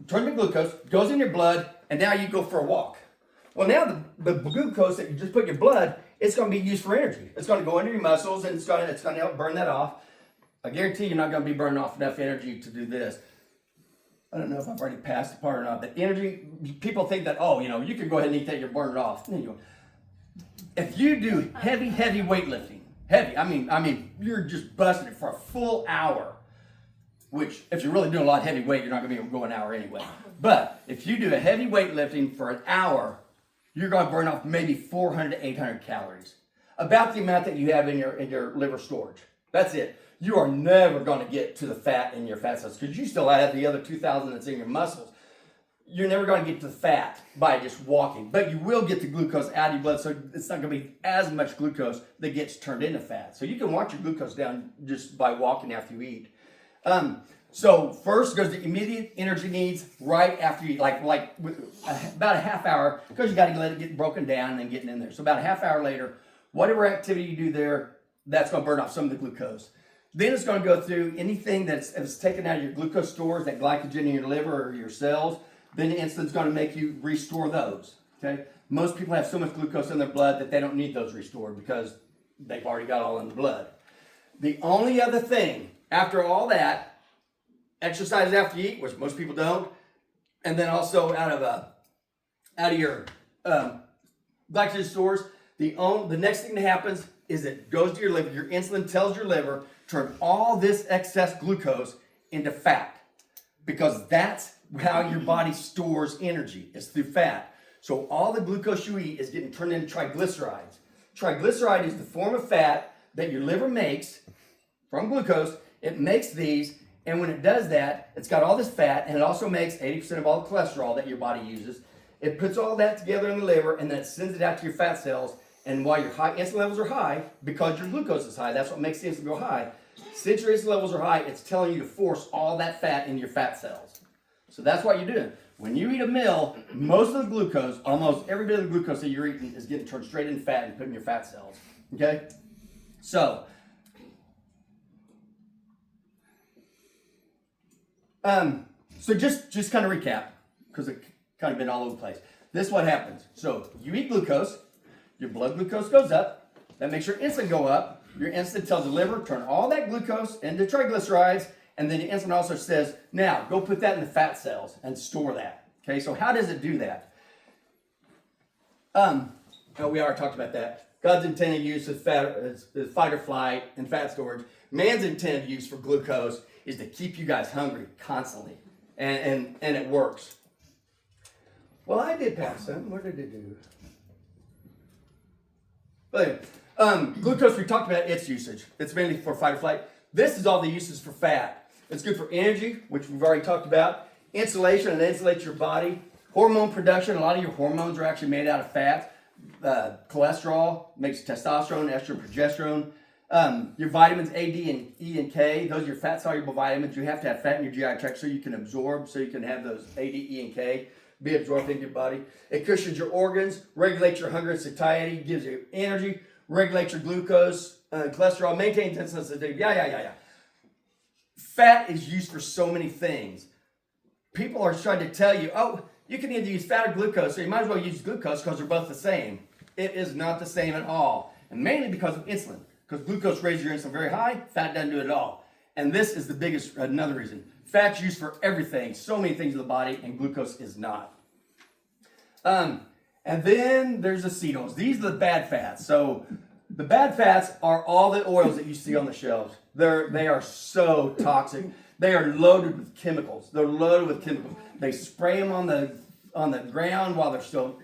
turn the glucose, goes in your blood, and now you go for a walk. Well, now the glucose that you just put in your blood, it's going to be used for energy. It's going to go into your muscles, and it's going to help burn that off. I guarantee you're not going to be burning off enough energy to do this. I don't know if I've already passed the part or not, but energy, people think that, oh, you can go ahead and eat that, you're burning it off. If you do heavy weightlifting, I mean, you're just busting it for a full hour, which if you're really doing a lot of heavy weight, you're not going to be able to go an hour anyway. But if you do a heavy weightlifting for an hour, you're going to burn off maybe 400 to 800 calories, about the amount that you have in your liver storage. That's it. You are never going to get to the fat in your fat cells because you still have the other 2,000 that's in your muscles. You're never going to get to the fat by just walking, but you will get the glucose out of your blood, so it's not going to be as much glucose that gets turned into fat. So you can watch your glucose down just by walking after you eat. So first goes the immediate energy needs right after you eat, like about a half hour, because you got to let it get broken down and then getting in there. So about a half hour later, whatever activity you do there, that's going to burn off some of the glucose. Then it's going to go through anything that's taken out of your glucose stores, that glycogen in your liver or your cells. Then the insulin's going to make you restore those. Okay. Most people have so much glucose in their blood that they don't need those restored because they've already got all in the blood. The only other thing after all that, exercise after you eat, which most people don't, and then also out of your glycogen stores, the next thing that happens is it goes to your liver. Your insulin tells your liver turn all this excess glucose into fat, because that's how your body stores energy, is through fat. So all the glucose you eat is getting turned into triglycerides. Triglyceride is the form of fat that your liver makes from glucose. It makes these, and when it does that, it's got all this fat, and it also makes 80% of all the cholesterol that your body uses. It puts all that together in the liver, and then it sends it out to your fat cells. And while your insulin levels are high, because your glucose is high, that's what makes the insulin go high. Since your insulin levels are high, it's telling you to force all that fat into your fat cells. So that's what you're doing. When you eat a meal, most of the glucose, almost every bit of the glucose that you're eating is getting turned straight into fat and put in your fat cells. Okay? So just kind of recap, because it kind of been all over the place. This is what happens. So you eat glucose, your blood glucose goes up, that makes your insulin go up. Your insulin tells the liver, turn all that glucose into triglycerides, and then the insulin also says, now go put that in the fat cells and store that. Okay, so how does it do that? We already talked about that. God's intended use of fat is fight or flight and fat storage. Man's intended use for glucose is to keep you guys hungry constantly, and it works. Well, I did pass some. What did it do? But anyway, glucose, we talked about its usage. It's mainly for fight or flight. This is all the uses for fat. It's good for energy, which we've already talked about. Insulation, and it insulates your body. Hormone production, a lot of your hormones are actually made out of fat. Cholesterol makes testosterone, estrogen, progesterone. Your vitamins A, D, and E, and K, those are your fat-soluble vitamins. You have to have fat in your GI tract so you can absorb, so you can have those A, D, E, and K be absorbed into your body. It cushions your organs, regulates your hunger and satiety, gives you energy, regulates your glucose, cholesterol, maintains insulin sensitivity, yeah. Fat is used for so many things. People are trying to tell you, oh, you can either use fat or glucose, so you might as well use glucose because they're both the same. It is not the same at all, and mainly because of insulin. Because glucose raises your insulin very high, fat doesn't do it at all. And this is the biggest, another reason. Fat's used for everything, so many things in the body, and glucose is not. And then there's acetals. These are the bad fats. So the bad fats are all the oils that you see on the shelves. They are so toxic. They are loaded with chemicals. They're loaded with chemicals. They spray them on the ground while they're still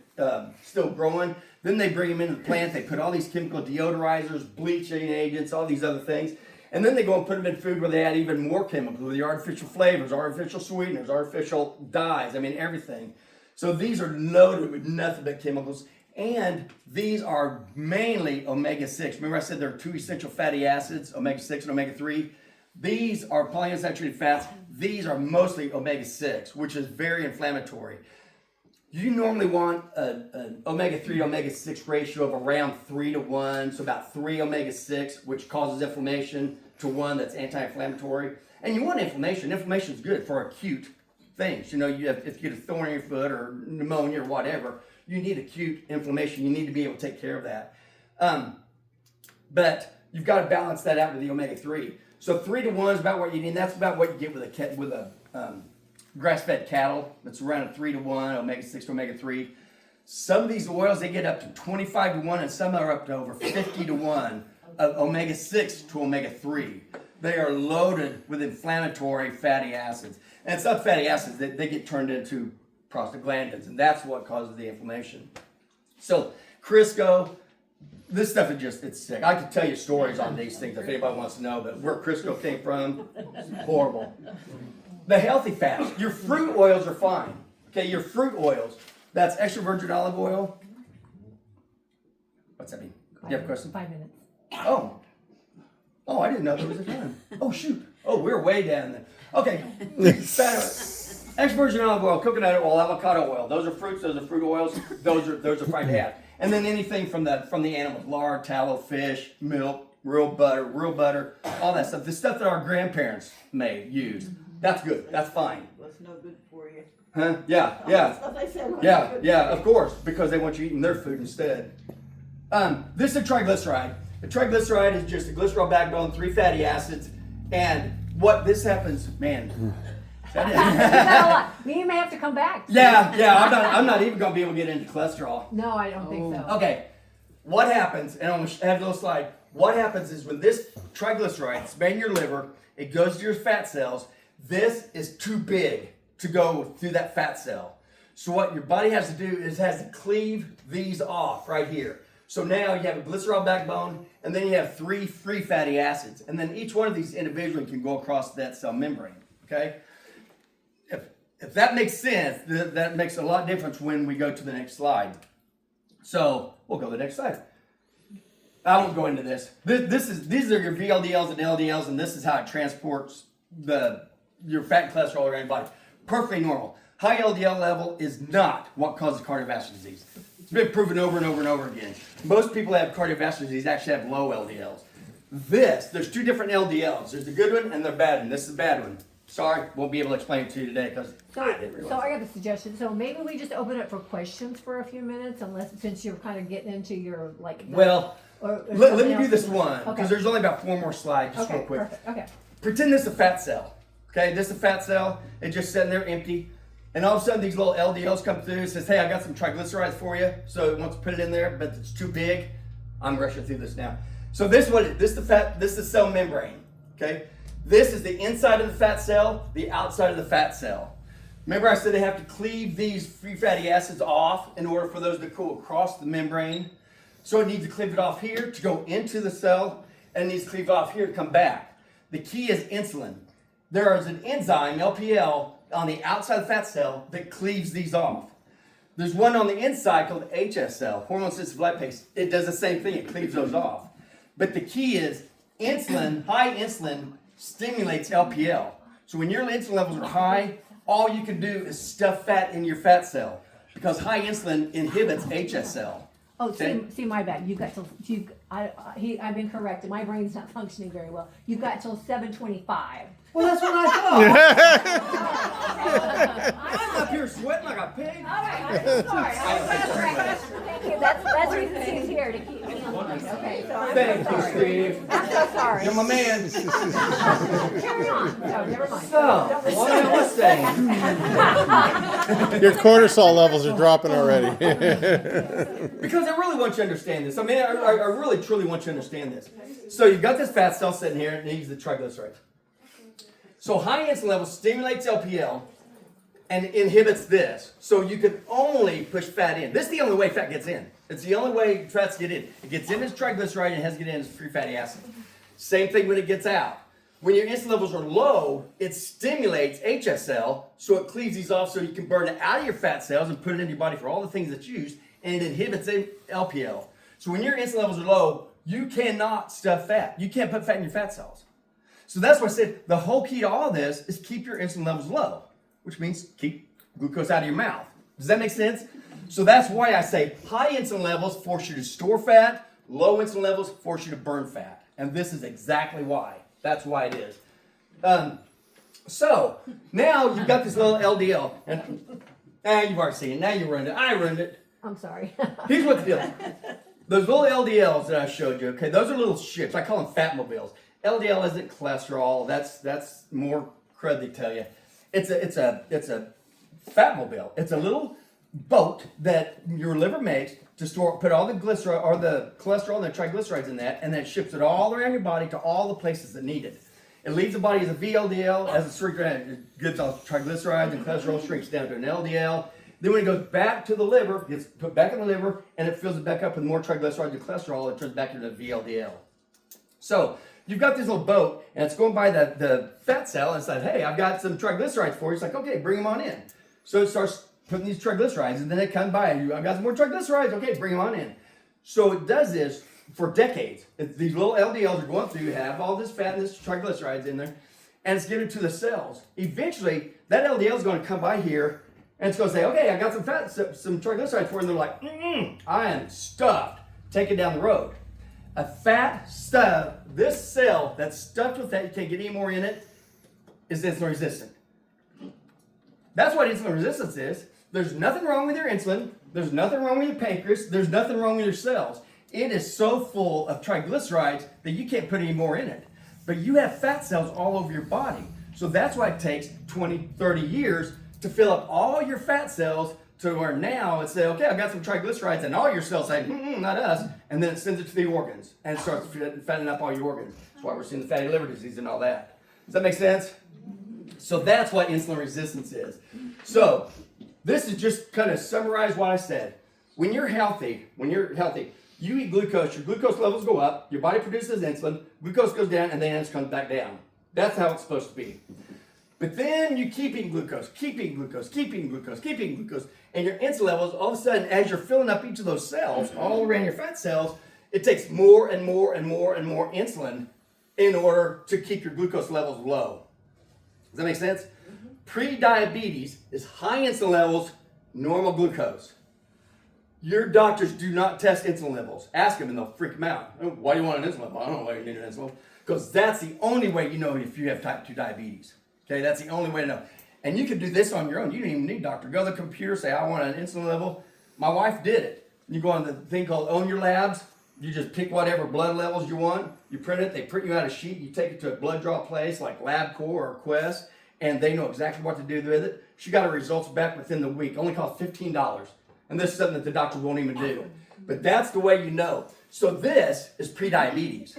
growing. Then they bring them into the plant. They put all these chemical deodorizers, bleaching agents, all these other things. And then they go and put them in food where they add even more chemicals, with the artificial flavors, artificial sweeteners, artificial dyes, everything. So these are loaded with nothing but chemicals. And these are mainly omega-6. Remember I said there are two essential fatty acids, omega-6 and omega-3? These are polyunsaturated fats. these are mostly omega-6, which is very inflammatory. You normally want an omega-3 to omega-6 ratio of around 3 to 1, so about 3 omega-6, which causes inflammation, to 1 that's anti-inflammatory. And you want inflammation. Inflammation is good for acute things. You know, if you get a thorn in your foot or pneumonia or whatever, you need acute inflammation. You need to be able to take care of that. But you've got to balance that out with the omega-3. So 3 to 1 is about what you need. That's about what you get with a grass-fed cattle. It's around a 3 to 1, omega-6 to omega-3. Some of these oils, they get up to 25 to 1, and some are up to over 50 to 1 of omega-6 to omega-3. They are loaded with inflammatory fatty acids. And some fatty acids, they get turned into prostaglandins, and that's what causes the inflammation. So Crisco, this stuff is just, it's sick. I could tell you stories on these things if anybody wants to know, but where Crisco came from, it's horrible. The healthy fats, your fruit oils are fine. Okay, your fruit oils, that's extra virgin olive oil. What's that mean? You have a question? 5 minutes. Oh, I didn't know there was a time. Oh, shoot. Oh, we're way down there. Okay. Extra virgin olive oil, coconut oil, avocado oil. Those are fruits. Those are fruit oils. Those are fine to have. And then anything from the animals: lard, tallow, fish, milk, real butter, all that stuff. The stuff that our grandparents used. That's good. That's fine. That's no good for you. Huh? Yeah. Yeah. Of course, because they want you eating their food instead. This is a triglyceride. A triglyceride is just a glycerol backbone, 3 fatty acids, and what this happens, man. You got a lot. You may have to come back. Yeah. I'm not even gonna be able to get into cholesterol. No, I don't think so. Okay. What happens? And I'm gonna have a little slide. What happens is when this triglyceride is made in your liver, it goes to your fat cells. This is too big to go through that fat cell. So what your body has to do is has to cleave these off right here. So now you have a glycerol backbone, and then you have 3 free fatty acids. And then each one of these individually can go across that cell membrane, okay? If that makes sense, that makes a lot of difference when we go to the next slide. So we'll go to the next slide. I won't go into this. These are your VLDLs and LDLs, and this is how it transports your fat and cholesterol around your body. Perfectly normal. High LDL level is not what causes cardiovascular disease. It's been proven over and over and over again. Most people that have cardiovascular disease actually have low LDLs. There's 2 different LDLs. There's the good one and the bad one. This is the bad one. Sorry, won't be able to explain it to you today because I didn't realize. So I got a suggestion. So maybe we just open it for questions for a few minutes, since you're kind of getting into your like. Let me do this one because Okay. there's only about 4 more slides, just real quick. Perfect. Okay. Pretend this is a fat cell. Okay, this is a fat cell. It's just sitting there empty. And all of a sudden, these little LDLs come through and says, hey, I got some triglycerides for you. So it wants to put it in there, but it's too big. I'm rushing through this now. So this is the cell membrane. Okay, this is the inside of the fat cell, the outside of the fat cell. Remember I said they have to cleave these free fatty acids off in order for those to go across the membrane. So it needs to cleave it off here to go into the cell, and it needs to cleave it off here to come back. The key is insulin. There is an enzyme, LPL, on the outside of the fat cell that cleaves these off. There's one on the inside called HSL, hormone sensitive lipase. It does the same thing, it cleaves those off. But the key is insulin, high insulin stimulates LPL. So when your insulin levels are high, all you can do is stuff fat in your fat cell because high insulin inhibits HSL. Oh, Okay. see, my bad. I've been corrected. My brain's not functioning very well. You've got till 7:25. Well, that's what I thought. I'm up here sweating like a pig. All right, I'm sorry. Thank you. That's the reason he's here, to keep me on line. Okay, so I'm Thank so you, sorry. Steve. I'm so sorry. You're my man. Carry on. No, never mind. So, what I was saying. Your cortisol levels are dropping already. Because I really want you to understand this. I mean, I really, truly want you to understand this. So you've got this fat cell sitting here, and it needs the triglycerides. So high insulin levels stimulates LPL and inhibits this. So you can only push fat in. This is the only way fat gets in. It's the only way fats get in. It gets in as triglyceride and it has to get in as free fatty acid. Same thing when it gets out. When your insulin levels are low, it stimulates HSL, so it cleaves these off so you can burn it out of your fat cells and put it in your body for all the things that you use, and it inhibits LPL. So when your insulin levels are low, you cannot stuff fat. You can't put fat in your fat cells. So that's why I said the whole key to all this is keep your insulin levels low, which means keep glucose out of your mouth. Does that make sense? So that's why I say high insulin levels force you to store fat, low insulin levels force you to burn fat. And this is exactly why. That's why it is. So now you've got this little LDL, and you've already seen it. Now you ruined it. I ruined it. I'm sorry. Here's what the deal is. Those little LDLs that I showed you, okay, those are little ships. I call them fat mobiles. LDL isn't cholesterol. That's more crud, they tell you. It's a fat mobile. It's a little boat that your liver makes to put all the glycerol or the cholesterol and the triglycerides in that, and then it ships it all around your body to all the places that need it. It leaves the body as a VLDL, as a circuit, it gets all triglycerides and cholesterol, shrinks down to an LDL. Then when it goes back to the liver, it gets put back in the liver, and it fills it back up with more triglycerides and cholesterol, it turns back into VLDL. So you've got this little boat, and it's going by the fat cell, and it's like, hey, I've got some triglycerides for you. It's like, okay, bring them on in. So it starts putting these triglycerides, and then they come by, and I've got some more triglycerides. Okay, bring them on in. So it does this for decades. These little LDLs are going through, have all this fat and this triglycerides in there, and it's given to the cells. Eventually, that LDL is going to come by here, and it's going to say, okay, I got some fat, some triglycerides for you. And they're like, I am stuffed. Take it down the road. A fat stuff, this cell that's stuffed with that, you can't get any more in it, is insulin resistant. That's what insulin resistance is. There's nothing wrong with your insulin. There's nothing wrong with your pancreas. There's nothing wrong with your cells. It is so full of triglycerides that you can't put any more in it. But you have fat cells all over your body. So that's why it takes 20, 30 years to fill up all your fat cells to where now it says, okay, I've got some triglycerides, and all your cells say, not us, and then it sends it to the organs and it starts fattening up all your organs. That's why we're seeing the fatty liver disease and all that. Does that make sense? So that's what insulin resistance is. So this is just kind of summarize what I said. When you're healthy, you eat glucose, your glucose levels go up, your body produces insulin, glucose goes down, and then it comes back down. That's how it's supposed to be. But then you keep eating glucose, and your insulin levels, all of a sudden, as you're filling up each of those cells, all around your fat cells, it takes more and more and more and more insulin in order to keep your glucose levels low. Does that make sense? Pre-diabetes is high insulin levels, normal glucose. Your doctors do not test insulin levels. Ask them and they'll freak them out. Oh, why do you want an insulin level? I don't know why you need an insulin level. Because that's the only way you know if you have type 2 diabetes. Okay, that's the only way to know. And you can do this on your own. You don't even need a doctor. Go to the computer, say, I want an insulin level. My wife did it. You go on the thing called Own Your Labs. You just pick whatever blood levels you want. You print it. They print you out a sheet. You take it to a blood draw place like LabCorp or Quest, and they know exactly what to do with it. She got her results back within the week. Only cost $15. And this is something that the doctor won't even do. But that's the way you know. So this is pre-diabetes.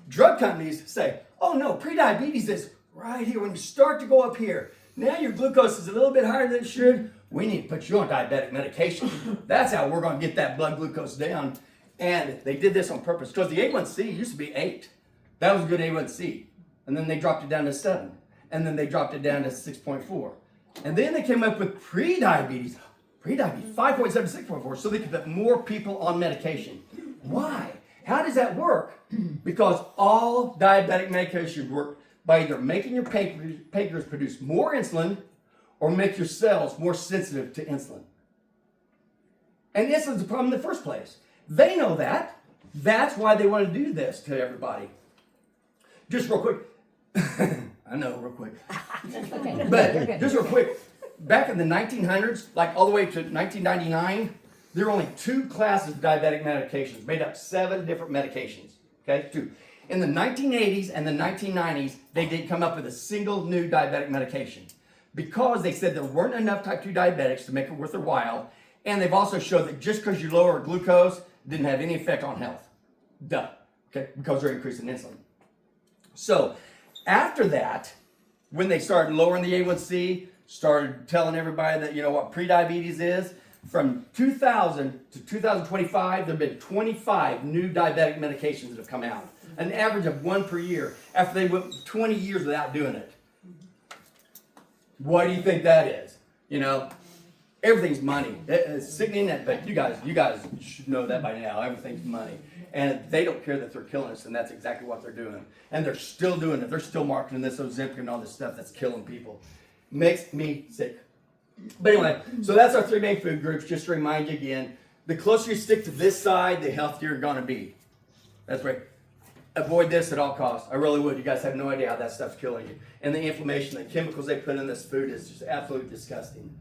Drug companies say, oh no, pre-diabetes is right here. When you start to go up here, now your glucose is a little bit higher than it should. We need to put you on diabetic medication. That's how we're going to get that blood glucose down. And they did this on purpose because the A1C used to be 8. That was a good A1C. And then they dropped it down to 7. And then they dropped it down to 6.4. And then they came up with pre-diabetes. Pre-diabetes, 5.7, 6.4, so they could put more people on medication. Why? How does that work? Because all diabetic medications work by either making your pancreas produce more insulin or make your cells more sensitive to insulin. And insulin's the problem in the first place. They know that. That's why they want to do this to everybody. Just real quick. I know, real quick. Okay. But just real quick. Back in the 1900s, like all the way to 1999, there were only 2 classes of diabetic medications, made up 7 different medications. Okay, 2. In the 1980s and the 1990s, they didn't come up with a single new diabetic medication because they said there weren't enough type 2 diabetics to make it worth their while, and they've also showed that just because you lower glucose didn't have any effect on health. Duh. Okay, because they're increasing insulin. So after that, when they started lowering the A1C, started telling everybody that, you know what prediabetes is, from 2000 to 2025, there have been 25 new diabetic medications that have come out. An average of 1 per year after they went 20 years without doing it. What do you think that is? You know, Everything's money. It's sickening that, but you guys should know that by now. Everything's money. And they don't care that they're killing us, and that's exactly what they're doing. And they're still doing it. They're still marketing this Ozempic and all this stuff that's killing people. Makes me sick. But anyway, so that's our 3 main food groups. Just to remind you again, the closer you stick to this side, the healthier you're going to be. That's right. Avoid this at all costs. I really would. You guys have no idea how that stuff's killing you. And the inflammation, the chemicals they put in this food is just absolutely disgusting.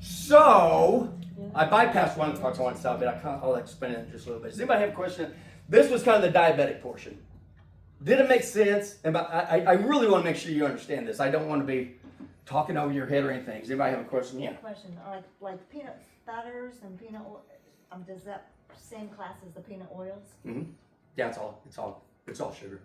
So, I bypassed one of the parts I want to stop, but I'll explain it in just a little bit. Does anybody have a question? This was kind of the diabetic portion. Did it make sense? And I really want to make sure you understand this. I don't want to be talking over your head or anything. Does anybody have a question? Yeah. Question, like peanut butters and peanut oil, does that same class as the peanut oils? Mm-hmm. Yeah, it's all sugar.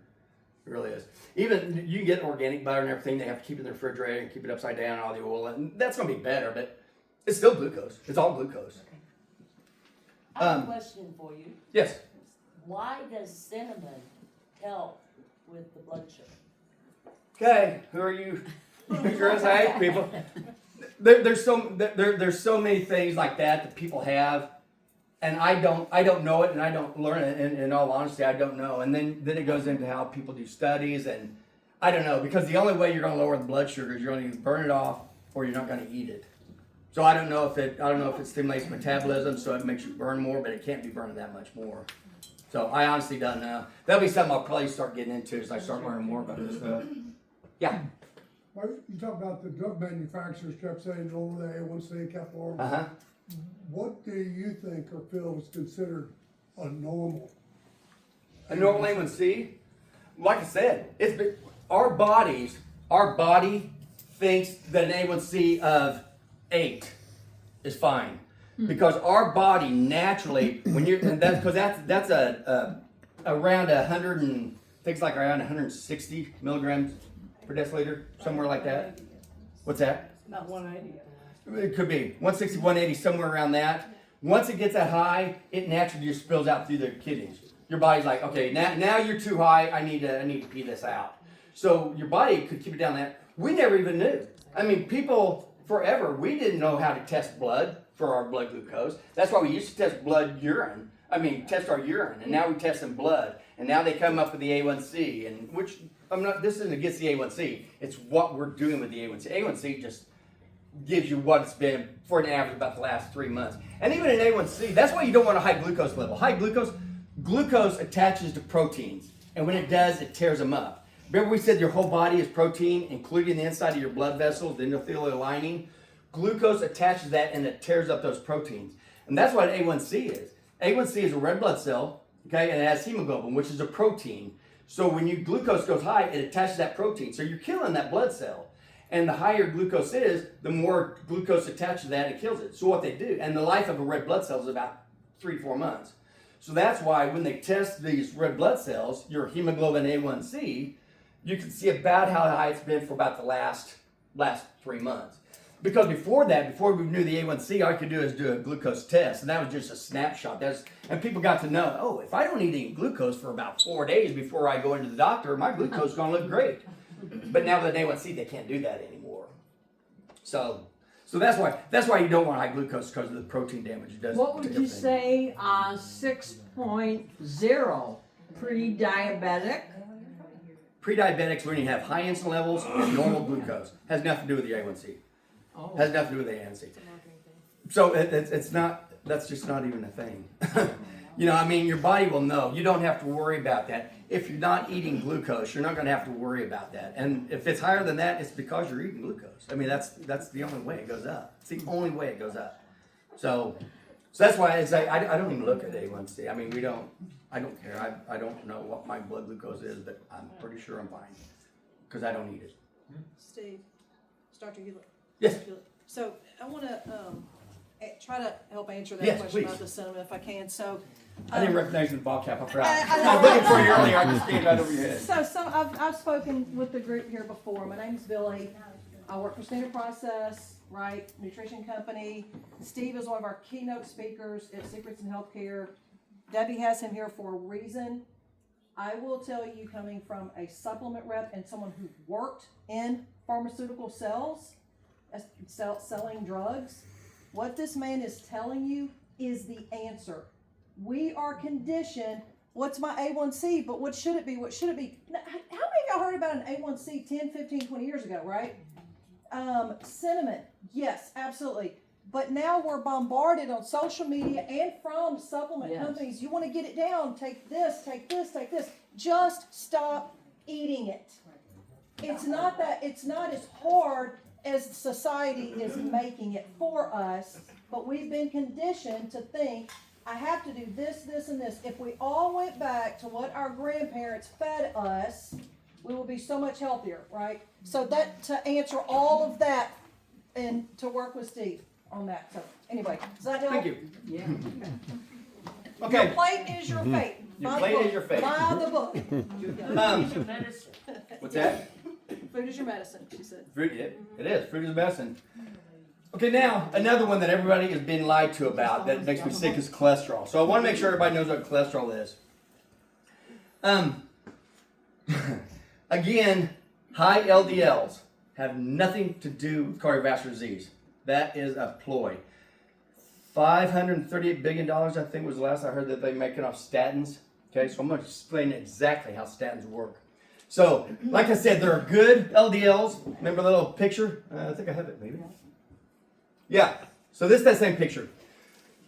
It really is. Even you can get organic butter and everything. They have to keep it in the refrigerator and keep it upside down, all the oil, and that's going to be better. But it's still glucose. It's all glucose. Okay. I have a question for you. Yes. Why does cinnamon help with the blood sugar? Okay, who are you? Who's your hey, people? There's so many things like that people have, and I don't know it, and I don't learn it. In all honesty, I don't know. And then it goes into how people do studies, and I don't know, because the only way you're going to lower the blood sugar is you're going to burn it off, or you're not going to eat it. So I don't know if it stimulates metabolism, so it makes you burn more, but it can't be burning that much more. So I honestly don't know. That'll be something I'll probably start getting into as I start learning more about this stuff. Yeah. Well, you talk about the drug manufacturers kept saying lower the A1C, kept lower. Uh-huh. What do you think or feel is considered a normal? A normal A1C, like I said, our body thinks that an A1C of 8 is fine. Because our body naturally, that's around 100 and things like around 160 milligrams per deciliter, somewhere like that. What's that? About 180. It could be 160, 180, somewhere around that. Once it gets that high, it naturally just spills out through the kidneys. Your body's like, okay, now you're too high. I need to pee this out. So your body could keep it down there. We never even knew. I mean, people forever, we didn't know how to test blood for our blood glucose. That's why we used to test test our urine, and now we test in blood. And now they come up with the A1C, and this isn't against the A1C, it's what we're doing with the A1C. A1C just gives you what it's been for an average about the last 3 months. And even in A1C, that's why you don't want a high glucose level. High glucose attaches to proteins, and when it does, it tears them up. Remember we said your whole body is protein, including the inside of your blood vessels, the endothelial lining? Glucose attaches that and it tears up those proteins. And that's what A1C is. A1C is a red blood cell, okay, and it has hemoglobin, which is a protein. So when your glucose goes high, it attaches that protein. So you're killing that blood cell. And the higher glucose is, the more glucose attaches to that, it kills it. So what they do, and the life of a red blood cell is about 3-4 months. So that's why when they test these red blood cells, your hemoglobin A1C, you can see about how high it's been for about the last 3 months. Because before we knew the A1C, all I could do is do a glucose test, and that was just a snapshot. And people got to know, oh, if I don't eat any glucose for about 4 days before I go into the doctor, my glucose is going to look great. But now with an A1C, they can't do that anymore. So that's why you don't want high glucose, because of the protein damage it does. What would you say 6.0 pre-diabetic? Pre-diabetics when you have high insulin levels and normal glucose. Has nothing to do with the A1C. Oh. Has nothing to do with the ANC. So it's not, that's just not even a thing. Your body will know. You don't have to worry about that. If you're not eating glucose, you're not going to have to worry about that. And if it's higher than that, it's because you're eating glucose. I mean, that's the only way it goes up. It's the only way it goes up. So that's why I don't even look at A1C. I mean, I don't care. I don't know what my blood glucose is, but I'm pretty sure I'm fine because I don't eat it. Steve, it's Dr. Hewlett. Yes. So I want to try to help answer that Yes, question please. about the cinnamon if I can. So I didn't recognize you in the ball cap. I forgot. I I was looking for you earlier. I just came right over your head. So I've spoken with the group here before. My name's Billy. I work for Standard Process, right? Nutrition company. Steve is one of our keynote speakers at Secrets in Healthcare. Debbie has him here for a reason. I will tell you, coming from a supplement rep and someone who worked in pharmaceutical sales, selling drugs, What this man is telling you is the answer. We are conditioned, what's my A1C, but what should it be? What should it be? Now, how many of y'all heard about an A1C 10, 15, 20 years ago, right? Cinnamon, yes, absolutely. But now we're bombarded on social media and from supplement Yes. companies. You want to get it down, take this, take this, take this. Just stop eating it. It's not as hard as society is making it for us, but we've been conditioned to think, I have to do this, this, and this. If we all went back to what our grandparents fed us, we will be so much healthier, right? So that, to answer all of that and to work with Steve on that. So anyway, does that help? Thank you. Yeah. Your Okay. plate is your fate. Your Buy the plate is book. your fate. Buy the book. Medicine. What's that? Food is your medicine, she said. Fruit, it is. Fruit is medicine. Okay, now, another one that everybody is being lied to about that makes me sick is cholesterol. So I want to make sure everybody knows what cholesterol is. Again, high LDLs have nothing to do with cardiovascular disease. That is a ploy. $538 billion, I think, was the last I heard that they're making off statins. Okay, so I'm going to explain exactly how statins work. So, like I said, there are good LDLs. Remember the little picture? I think I have it, maybe. Yeah. So this is that same picture.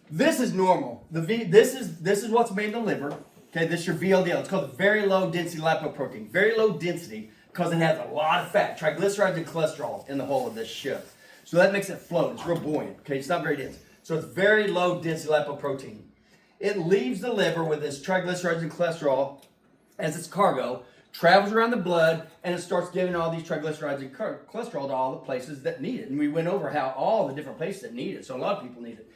This is normal. This is what's made in the liver. Okay, this is your VLDL. It's called very low density lipoprotein. Very low density because it has a lot of fat, triglycerides and cholesterol in the whole of this ship. So that makes it float. It's real buoyant. Okay, it's not very dense. So it's very low density lipoprotein. It leaves the liver with its triglycerides and cholesterol as its cargo, travels around the blood, and it starts giving all these triglycerides and cholesterol to all the places that need it. And we went over how all the different places that need it. So a lot of people need it.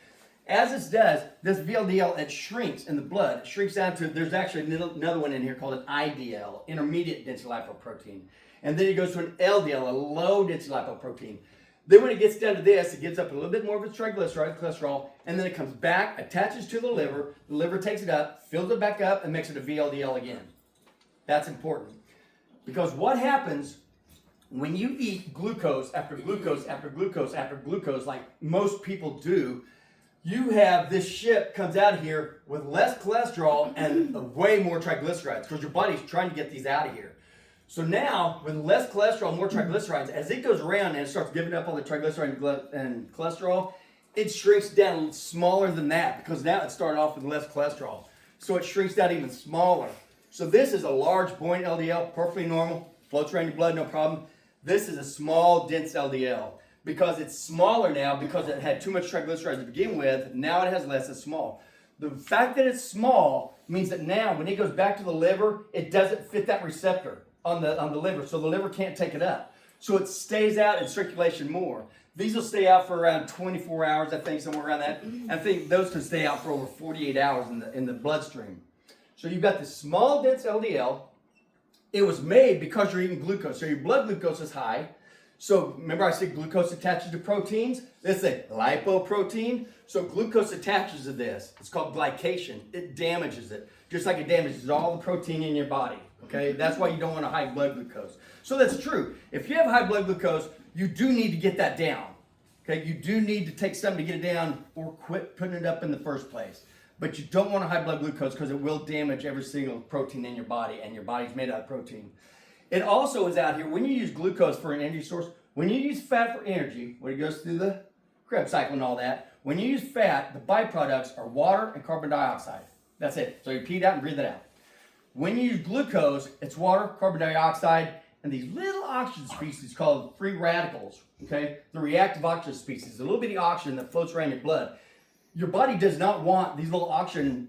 As this does, this VLDL, it shrinks in the blood. It shrinks down to, there's actually another one in here called an IDL, intermediate density lipoprotein. And then it goes to an LDL, a low density lipoprotein. Then when it gets down to this, it gets up a little bit more of its triglycerides, cholesterol, and then it comes back, attaches to the liver takes it up, fills it back up, and makes it a VLDL again. That's important. Because what happens when you eat glucose after glucose after glucose after glucose, like most people do, you have this ship comes out of here with less cholesterol and way more triglycerides because your body's trying to get these out of here. So now, with less cholesterol, more triglycerides, as it goes around and it starts giving up all the triglycerides and cholesterol, it shrinks down smaller than that because now it started off with less cholesterol. So it shrinks down even smaller. So this is a large buoyant LDL, perfectly normal, floats around your blood, no problem. This is a small, dense LDL. Because it's smaller now, because it had too much triglycerides to begin with, now it has less, it's small. The fact that it's small means that now, when it goes back to the liver, it doesn't fit that receptor on the liver, so the liver can't take it up. So it stays out in circulation more. These will stay out for around 24 hours, I think, somewhere around that. I think those can stay out for over 48 hours in the bloodstream. So you've got this small, dense LDL. It was made because you're eating glucose, so your blood glucose is high. So remember I said glucose attaches to proteins? This is a lipoprotein. So glucose attaches to this. It's called glycation. It damages it, just like it damages all the protein in your body. Okay, that's why you don't want a high blood glucose. So that's true. If you have high blood glucose, you do need to get that down. Okay, you do need to take something to get it down or quit putting it up in the first place. But you don't want a high blood glucose because it will damage every single protein in your body, and your body's made out of protein. It also is out here, when you use glucose for an energy source, when you use fat for energy, when it goes through the Krebs cycle and all that, when you use fat, the byproducts are water and carbon dioxide. That's it. So you pee it out and breathe it out. When you use glucose, it's water, carbon dioxide, and these little oxygen species called free radicals, okay? The reactive oxygen species, a little bitty oxygen that floats around your blood. Your body does not want these little oxygen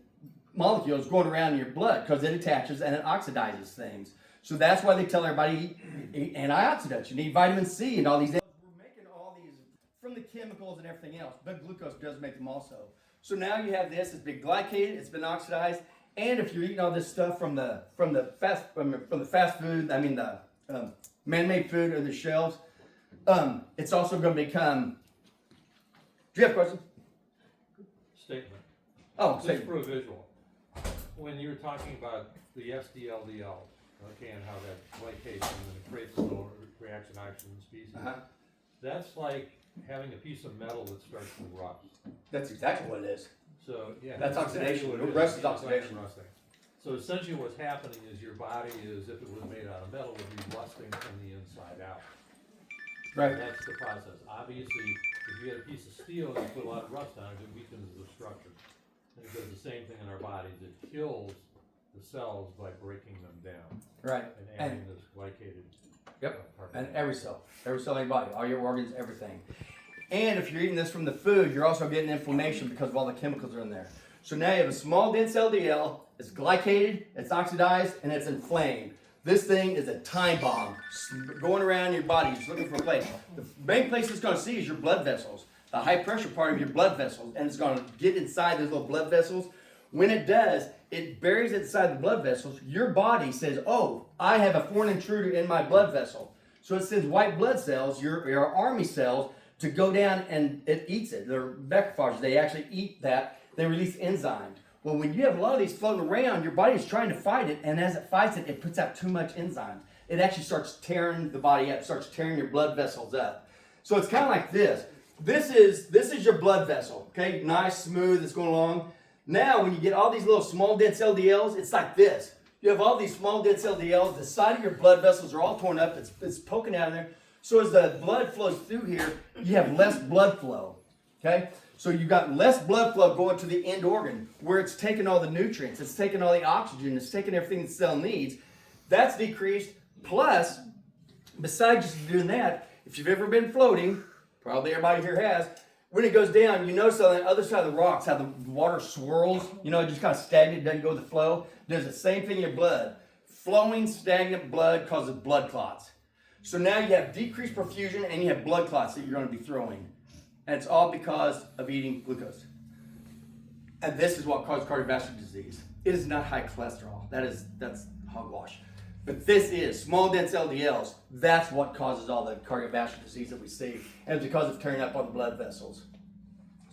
molecules going around in your blood because it attaches and it oxidizes things. So that's why they tell everybody eat antioxidants. You need vitamin C and all these. We're making all these from the chemicals and everything else, but glucose does make them also. So now you have this. It's been glycated. It's been oxidized. And if you're eating all this stuff from the fast food, I mean the man-made food or the shelves, it's also going to become. Do you have a question? Statement. Oh, Just statement. for a visual. When you were talking about the SDLDL, okay, and how that glycation and it creates a little reaction oxygen species, that's like having a piece of metal that starts to rust. That's exactly what it is. So, yeah. That's exactly oxidation. what The it rust is It's like oxidation. rusting. So essentially what's happening is your body is, if it was made out of metal, would be rusting from the inside out. Right. That's the process. Obviously, if you had a piece of steel and you put a lot of rust on it, it weakens the structure. And it does the same thing in our bodies. It kills the cells by breaking them down Right. and adding this glycated. Yep. part. And every cell in your body, all your organs, everything. And if you're eating this from the food, you're also getting inflammation because of all the chemicals that are in there. So now you have a small dense LDL, it's glycated, it's oxidized, and it's inflamed. This thing is a time bomb going around your body, just looking for a place. The main place it's going to see is your blood vessels, the high pressure part of your blood vessels, and it's going to get inside those little blood vessels. When it does, it buries it inside the blood vessels. Your body says, oh, I have a foreign intruder in my blood vessel. So it sends white blood cells, your army cells, to go down, and it eats it. They're macrophages. They actually eat that. They release enzymes. Well, when you have a lot of these floating around, your body is trying to fight it, and as it fights it, it puts out too much enzymes. It actually starts tearing the body up, starts tearing your blood vessels up. So it's kind of like this. This is your blood vessel, okay? Nice, smooth, it's going along. Now, when you get all these little small, dense LDLs, it's like this. You have all these small, dense LDLs. The side of your blood vessels are all torn up. It's poking out of there. So as the blood flows through here, you have less blood flow, okay? So you've got less blood flow going to the end organ where it's taking all the nutrients, it's taking all the oxygen, it's taking everything the cell needs. That's decreased. Plus, besides just doing that, if you've ever been floating, probably everybody here has, when it goes down, you notice on the other side of the rocks how the water swirls, it just kind of stagnant, doesn't go with the flow. Does the same thing in your blood. Flowing, stagnant blood causes blood clots. So now you have decreased perfusion and you have blood clots that you're going to be throwing. And it's all because of eating glucose. And this is what causes cardiovascular disease. It is not high cholesterol. That's hogwash. But this is small dense LDLs. That's what causes all the cardiovascular disease that we see. And it's because of tearing up all the blood vessels.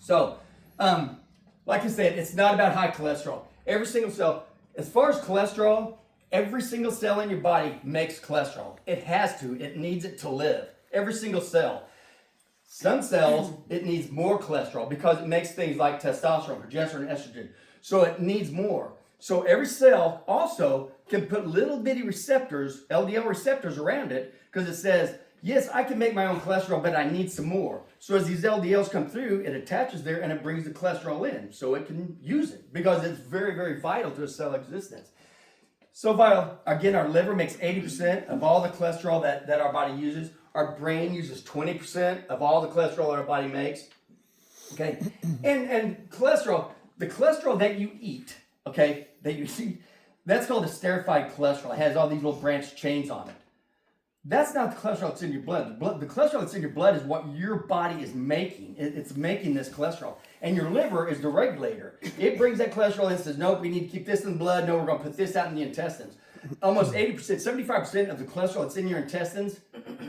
So, like I said, it's not about high cholesterol. Every single cell, as far as cholesterol, every single cell in your body makes cholesterol. It has to. It needs it to live. Every single cell. Some cells, it needs more cholesterol because it makes things like testosterone, progesterone, and estrogen. So it needs more. So every cell also can put little bitty receptors, LDL receptors around it, because it says, yes, I can make my own cholesterol, but I need some more. So as these LDLs come through, it attaches there and it brings the cholesterol in so it can use it because it's very, very vital to a cell existence. So vital, again, our liver makes 80% of all the cholesterol that our body uses. Our brain uses 20% of all the cholesterol our body makes. Okay, and cholesterol, the cholesterol that you eat, okay, that you see, that's called esterified cholesterol. It has all these little branched chains on it. That's not the cholesterol that's in your blood. The cholesterol that's in your blood is what your body is making. It's making this cholesterol. And your liver is the regulator. It brings that cholesterol in and says, nope, we need to keep this in the blood. No, we're going to put this out in the intestines. Almost 80%, 75% of the cholesterol that's in your intestines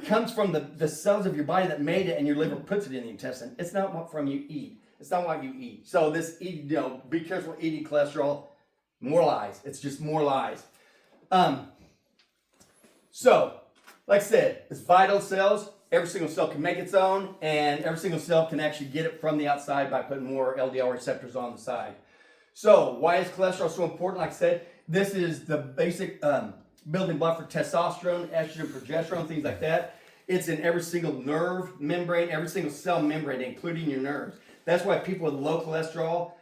comes from the cells of your body that made it, and your liver puts it in the intestine. It's not what from you eat. It's not what you eat. So be careful eating cholesterol. More lies. It's just more lies. So, like I said, it's vital cells. Every single cell can make its own, and every single cell can actually get it from the outside by putting more LDL receptors on the side. So, why is cholesterol so important? Like I said, this is the basic building block for testosterone, estrogen, progesterone, things like that. It's in every single nerve membrane, every single cell membrane, including your nerves. That's why people with low cholesterol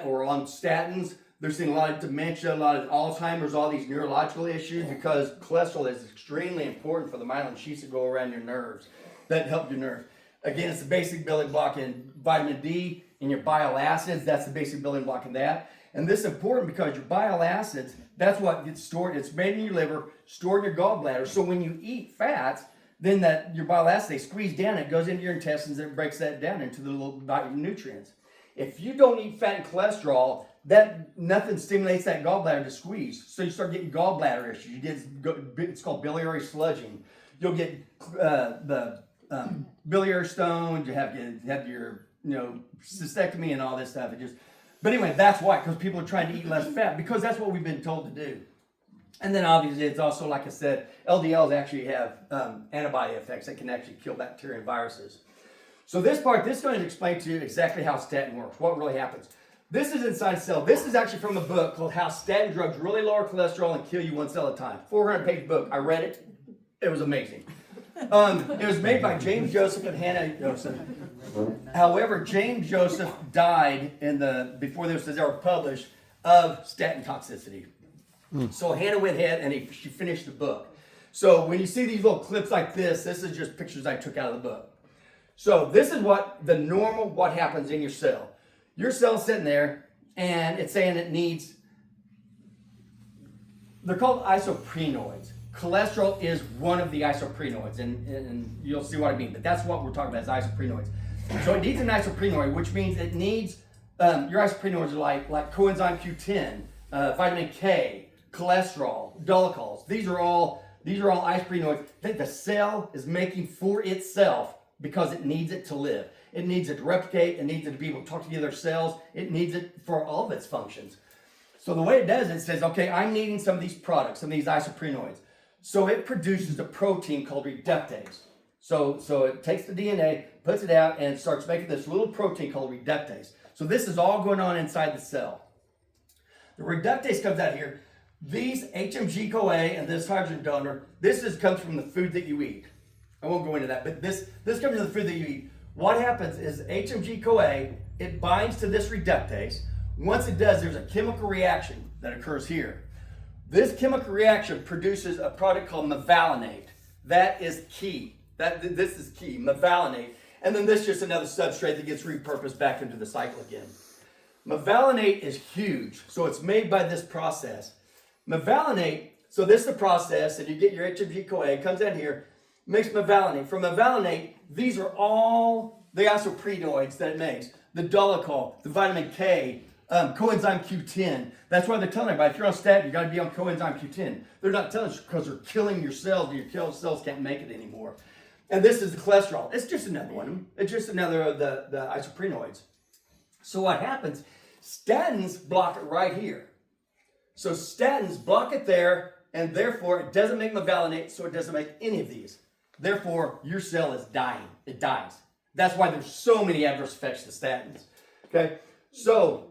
or on statins, they're seeing a lot of dementia, a lot of Alzheimer's, all these neurological issues because cholesterol is extremely important for the myelin sheaths that go around your nerves that help your nerves. Again, it's the basic building block in vitamin D, in your bile acids. That's the basic building block in that. And this is important because your bile acids, that's what gets stored. It's made in your liver, stored in your gallbladder. So when you eat fats, then your bile acids, they squeeze down, it goes into your intestines, and it breaks that down into the little nutrients. If you don't eat fat and cholesterol, nothing stimulates that gallbladder to squeeze. So you start getting gallbladder issues. You get, it's called biliary sludging. You'll get the biliary stones. You have your cystectomy and all this stuff. But anyway, that's why, because people are trying to eat less fat because that's what we've been told to do. And then obviously it's also, like I said, LDLs actually have antibody effects that can actually kill bacteria and viruses. So this is going to explain to you exactly how statin works, what really happens. This is inside a cell. This is actually from a book called How Statin Drugs Really Lower Cholesterol and Kill You One Cell at a Time. 400-page book. I read it. It was amazing. It was made by James Joseph and Hannah Joseph. However, James Joseph died before this was ever published of statin toxicity. So Hannah went ahead and she finished the book. So when you see these little clips like this is just pictures I took out of the book. So this is what happens in your cell. Your cell's sitting there and it's saying it needs, they're called isoprenoids. Cholesterol is one of the isoprenoids, and you'll see what I mean, but that's what we're talking about is isoprenoids. So it needs an isoprenoid, which means it needs, your isoprenoids are like coenzyme Q10, vitamin K, cholesterol, dolichols. These are all isoprenoids that the cell is making for itself because it needs it to live. It needs it to replicate, it needs it to be able to talk to the other cells, it needs it for all of its functions. So the way it does it says, okay, I'm needing some of these products, some of these isoprenoids. So it produces a protein called reductase. So it takes the DNA, puts it out, and starts making this little protein called reductase. So this is all going on inside the cell. The reductase comes out here. These HMG-CoA and this hydrogen donor, comes from the food that you eat. I won't go into that, but this comes from the food that you eat. What happens is HMG-CoA, it binds to this reductase. Once it does, there's a chemical reaction that occurs here. This chemical reaction produces a product called mevalonate. That is key. This is key, mevalonate. And then this is just another substrate that gets repurposed back into the cycle again. Mevalonate is huge, so it's made by this process. Mevalonate, so this is the process, and you get your HMG-CoA, it comes down here, makes mevalonate. From mevalonate, these are all the isoprenoids that it makes. The dolichol, the vitamin K, coenzyme Q10. That's why they're telling everybody, if you're on statin, you got to be on coenzyme Q10. They're not telling you because they're killing your cells, and your cells can't make it anymore. And this is the cholesterol. It's just another one. It's just another of the isoprenoids. So what happens, statins block it right here. So statins block it there, and therefore it doesn't make mevalonate, so it doesn't make any of these. Therefore, your cell is dying. It dies. That's why there's so many adverse effects to statins. Okay, so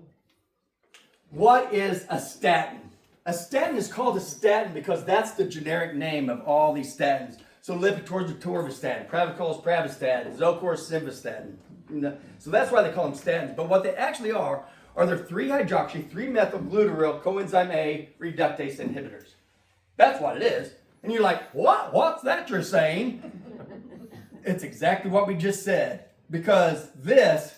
what is a statin? A statin is called a statin because that's the generic name of all these statins. So lipitor, atorvastatin, pravachol, pravastatin, Zocor, simvastatin. So that's why they call them statins. But what they actually are there 3-hydroxy, 3-methylglutaril coenzyme A reductase inhibitors. That's what it is. And you're like, what? What's that you're saying? It's exactly what we just said. Because this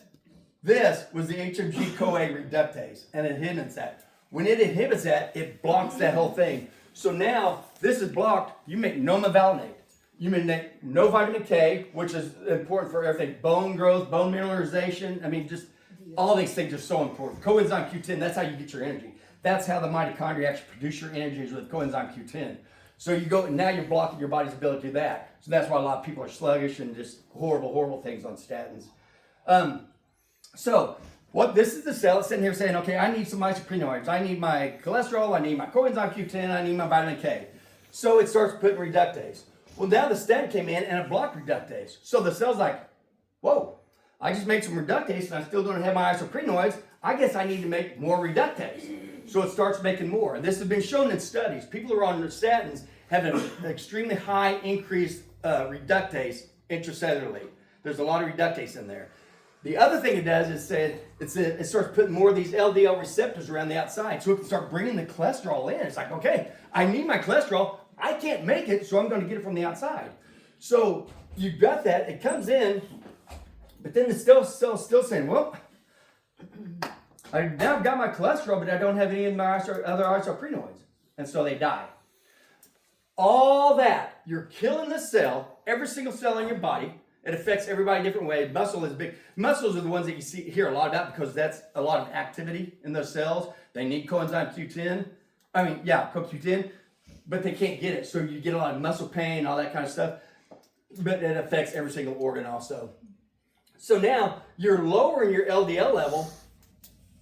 was the HMG-CoA reductase, and it inhibits that. When it inhibits that, it blocks that whole thing. So now, this is blocked, you make no mevalonate. You make no vitamin K, which is important for everything. Bone growth, bone mineralization, just all these things are so important. Coenzyme Q10, that's how you get your energy. That's how the mitochondria actually produce your energy is with coenzyme Q10. So now you're blocking your body's ability to do that. So that's why a lot of people are sluggish and just horrible things on statins. So this is the cell. It's sitting here saying, okay, I need some isoprenoids. I need my cholesterol. I need my coenzyme Q10. I need my vitamin K. So it starts putting reductase. Well, now the statin came in and it blocked reductase. So the cell's like, whoa, I just made some reductase and I still don't have my isoprenoids. I guess I need to make more reductase. So it starts making more. And this has been shown in studies. People who are on statins have an extremely high increased reductase intracellularly. There's a lot of reductase in there. The other thing it does is it starts putting more of these LDL receptors around the outside. So it can start bringing the cholesterol in. It's like, okay, I need my cholesterol. I can't make it, so I'm going to get it from the outside. So you've got that. It comes in, but then the cell's still saying, well, I've got my cholesterol, but I don't have any of my other isoprenoids. And so they die. All that, you're killing the cell, every single cell in your body. It affects everybody a different way. Muscle is big. Muscles are the ones that you hear a lot about because that's a lot of activity in those cells. They need coenzyme Q10. CoQ10, but they can't get it. So you get a lot of muscle pain, all that kind of stuff. But it affects every single organ also. So now you're lowering your LDL level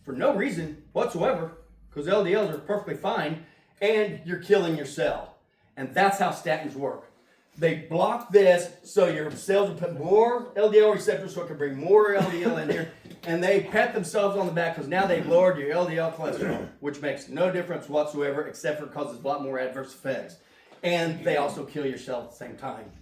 for no reason whatsoever, because LDLs are perfectly fine, and you're killing your cell. And that's how statins work. They block this so your cells will put more LDL receptors so it can bring more LDL in here. And they pat themselves on the back because now they've lowered your LDL cholesterol, which makes no difference whatsoever except for it causes a lot more adverse effects. And they also kill your cells at the same time.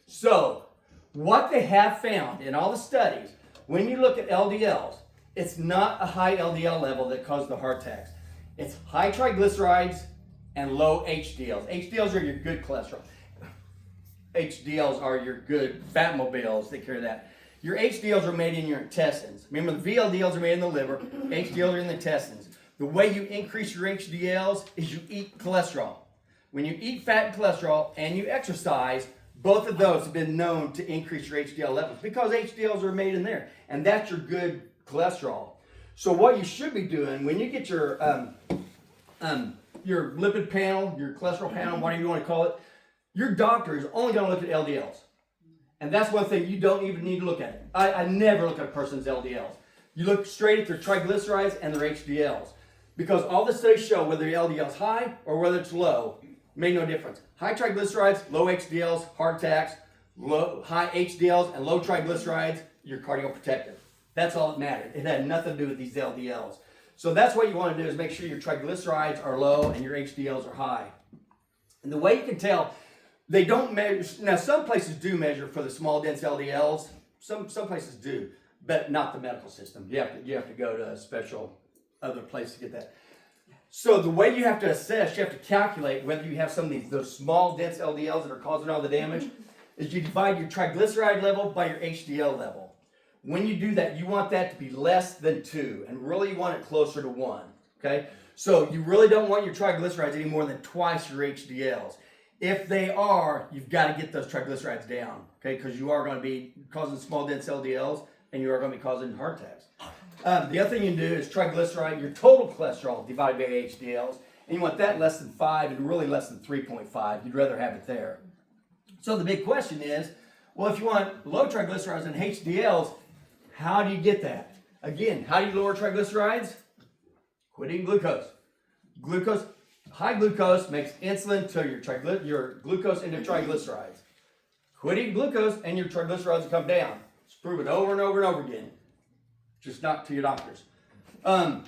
So, what they have found in all the studies, when you look at LDLs, it's not a high LDL level that causes the heart attacks. It's high triglycerides and low HDLs. HDLs are your good cholesterol. HDLs are your good fat mobiles. Take care of that. Your HDLs are made in your intestines. Remember, the VLDLs are made in the liver. HDLs are in the intestines. The way you increase your HDLs is you eat cholesterol. When you eat fat and cholesterol and you exercise, both of those have been known to increase your HDL levels because HDLs are made in there. And that's your good cholesterol. So what you should be doing when you get your lipid panel, your cholesterol panel, whatever you want to call it, your doctor is only going to look at LDLs. And that's one thing you don't even need to look at. I never look at a person's LDLs. You look straight at their triglycerides and their HDLs. Because all the studies show whether your LDL is high or whether it's low, made no difference. High triglycerides, low HDLs, heart attacks, high HDLs and low triglycerides, you're cardioprotective. That's all that mattered. It had nothing to do with these LDLs. So that's what you want to do is make sure your triglycerides are low and your HDLs are high. And the way you can tell, they don't measure, now some places do measure for the small dense LDLs, some places do, but not the medical system. You have to go to a special other place to get that. So the way you have to assess, you have to calculate whether you have some of those small dense LDLs that are causing all the damage, is you divide your triglyceride level by your HDL level. When you do that, you want that to be less than 2, and really you want it closer to 1, okay? So you really don't want your triglycerides any more than twice your HDLs. If they are, you've got to get those triglycerides down, okay? Because you are going to be causing small dense LDLs, and you are going to be causing heart attacks. The other thing you can do is triglyceride, your total cholesterol divided by HDLs, and you want that less than 5 and really less than 3.5. You'd rather have it there. So the big question is, well, if you want low triglycerides and HDLs, how do you get that? Again, how do you lower triglycerides? Quit eating glucose. High glucose makes insulin to your glucose into triglycerides. Quit eating glucose and your triglycerides will come down. It's proven over and over and over again. Just not to your doctors. And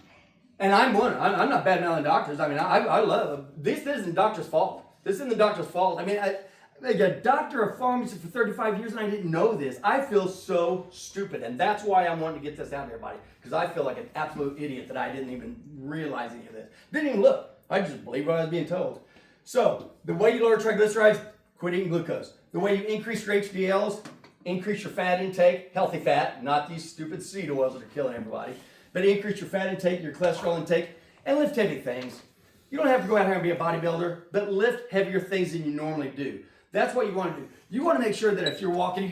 I'm not bad mouthing doctors. I mean, I love this. This isn't doctor's fault. This isn't the doctor's fault. I mean, I'm a doctor of pharmacy for 35 years and I didn't know this. I feel so stupid. And that's why I'm wanting to get this out to everybody. Because I feel like an absolute idiot that I didn't even realize any of this. Didn't even look. I just believed what I was being told. So, the way you lower triglycerides, quit eating glucose. The way you increase your HDLs, increase your fat intake, healthy fat, not these stupid seed oils that are killing everybody. But increase your fat intake, your cholesterol intake, and lift heavy things. You don't have to go out here and be a bodybuilder, but lift heavier things than you normally do. That's what you want to do. You want to make sure that if you're walking,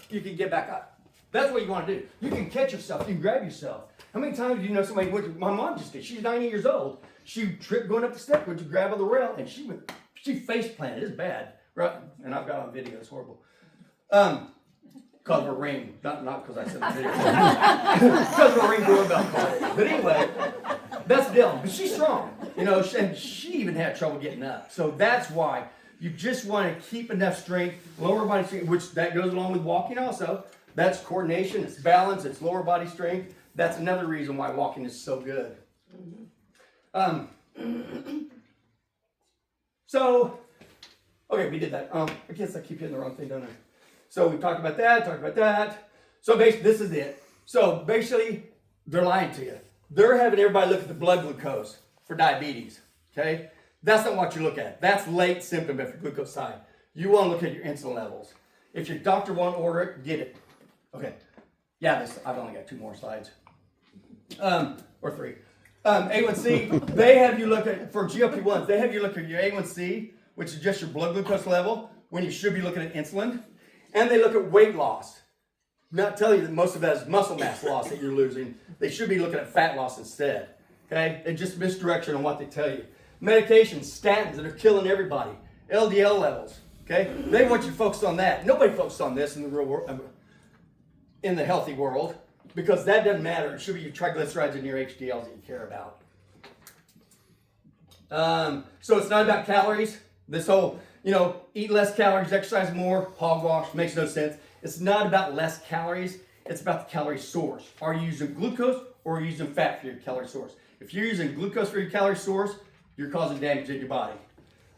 you can get back up. That's what you want to do. You can catch yourself. You can grab yourself. How many times do you know somebody went to, my mom just did. She's 90 years old. She tripped going up the step, went to grab on the rail, and she face planted. It's bad. Right? And I've got it on video. It's horrible. Because of a ring. Not because I said the video. Because of a ring doorbell call. But anyway, that's the deal. But she's strong. You know, and she even had trouble getting up. So that's why you just want to keep enough strength, lower body strength, which that goes along with walking also. That's coordination, it's balance, it's lower body strength. That's another reason why walking is so good. So, okay, we did that. I guess I keep hitting the wrong thing, don't I? So we talked about that. So basically, this is it. So basically, they're lying to you. They're having everybody look at the blood glucose for diabetes, okay? That's not what you look at. That's late symptom if your glucose high. You want to look at your insulin levels. If your doctor won't order it, get it. Okay. Yeah, I've only got 2 more slides. Or 3. A1C, they have you look at, for GLP-1s, they have you look at your A1C, which is just your blood glucose level, when you should be looking at insulin. And they look at weight loss. Not telling you that most of that is muscle mass loss that you're losing. They should be looking at fat loss instead. Okay? It's just misdirection on what they tell you. Medications, statins that are killing everybody. LDL levels. Okay? They want you to focus on that. Nobody focuses on this in the real world, in the healthy world, because that doesn't matter. It should be your triglycerides and your HDLs that you care about. So it's not about calories, This whole, eat less calories, exercise more, hogwash, makes no sense. It's not about less calories, it's about the calorie source. Are you using glucose or are you using fat for your calorie source? If you're using glucose for your calorie source, you're causing damage in your body.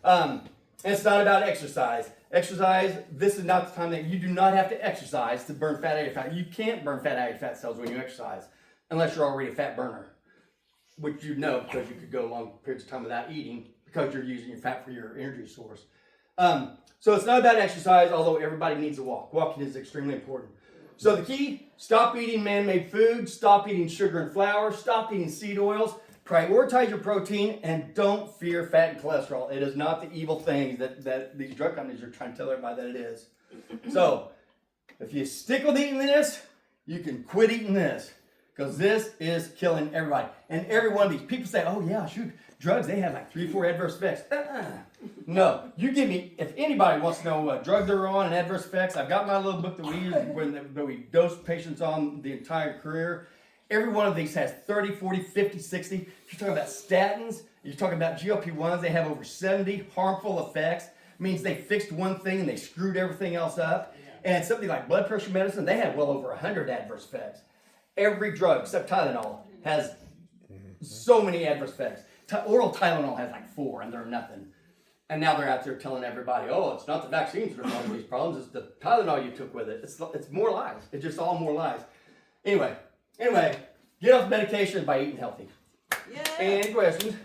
And it's not about exercise. Exercise, this is not the time that you do not have to exercise to burn fat out of your fat. You can't burn fat out of your fat cells when you exercise, unless you're already a fat burner, which you know because you could go long periods of time without eating because you're using your fat for your energy source. So it's not about exercise, although everybody needs to walk. Walking is extremely important. So the key, stop eating man-made food, stop eating sugar and flour, stop eating seed oils, prioritize your protein, and don't fear fat and cholesterol. It is not the evil things that these drug companies are trying to tell everybody that it is. So if you stick with eating this, you can quit eating this, because this is killing everybody. And every one of these people say, oh yeah, shoot, drugs, they have like 3 or 4 adverse effects. No, you give me, if anybody wants to know what drugs they're on and adverse effects, I've got my little book that we use when we dose patients on the entire career. Every one of these has 30, 40, 50, 60. If you're talking about statins, you're talking about GLP-1s, they have over 70 harmful effects. It means they fixed one thing and they screwed everything else up. And something like blood pressure medicine, they have well over 100 adverse effects. Every drug except Tylenol has so many adverse effects. Oral Tylenol has like 4 and they're nothing. And now they're out there telling everybody, oh, it's not the vaccines that are causing these problems, it's the Tylenol you took with it. It's more lies. It's just all more lies. Anyway, get off medication by eating healthy. Yeah. Any questions?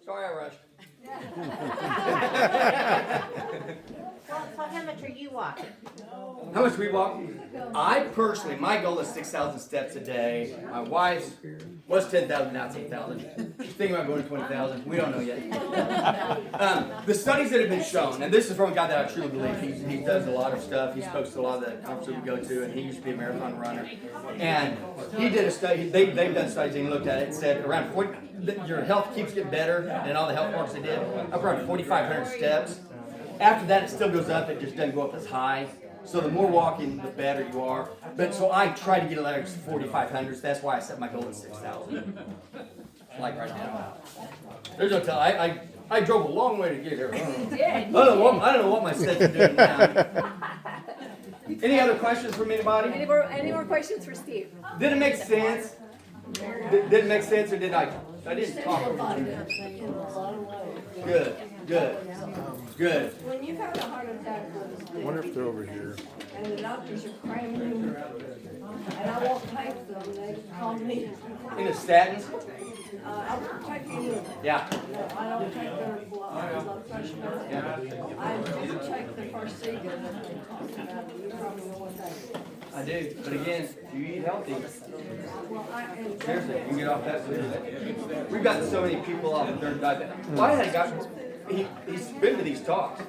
Sorry I rushed. So how much are you walking? How much we walk? I personally, my goal is 6,000 steps a day. My wife's was 10,000, now it's 8,000. She's thinking about going to 20,000. We don't know yet. The studies that have been shown, and this is from a guy that I truly believe, he does a lot of stuff. He speaks to a lot of the conferences we go to, and he used to be a marathon runner. And he did a study, they've done studies, and he looked at it and said around 40, your health keeps getting better, and all the health marks they did, up around 4,500 steps. After that, it still goes up, it just doesn't go up as high. So the more walking, the better you are. But so I try to get a letter to 4,500. So that's why I set my goal at 6,000. Like right now. There's no tell. I drove a long way to get here. I don't know what my sets are doing now. Any other questions from anybody? Any more questions for Steve? Did it make sense? Did it make sense, or did I didn't talk over you? Good. When you have a heart attack, I wonder if they're over here. and the doctors are cramming you, and I walk past them, they call me. In the statins? I don't take any, Yeah. no, I don't take their blood pressure medicine. I just take the first seed that they talked about, you probably know what that is. I do. But again, if you eat healthy, Well, and seriously, you can get off that food. We've gotten so many people off of their diabetic. Well, I had a guy, he's been to these talks.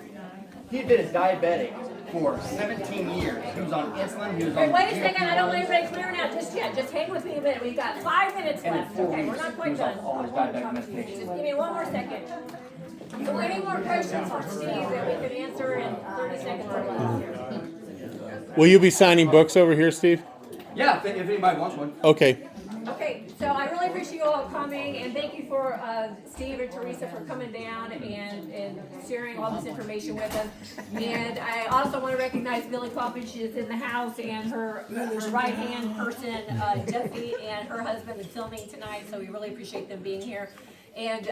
He had been a diabetic for 17 years. He was on insulin, he was on Wait a second, I don't want anybody clearing out just yet. Just hang with me a minute. We've got 5 minutes and in left. 4 Okay, weeks, we're not he quite was off done. all his diabetic medication. Just give me one more second. So any more questions for Steve that we can answer in 30 seconds or less? Will you be signing books over here, Steve? Yeah, if anybody wants one. Okay. Okay, so I really appreciate you all coming, and thank you for Steve and Teresa for coming down and sharing all this information with us. And I also want to recognize Billy Coppage is in the house, and her right-hand person, Jesse, and her husband is filming tonight, so we really appreciate them being here. And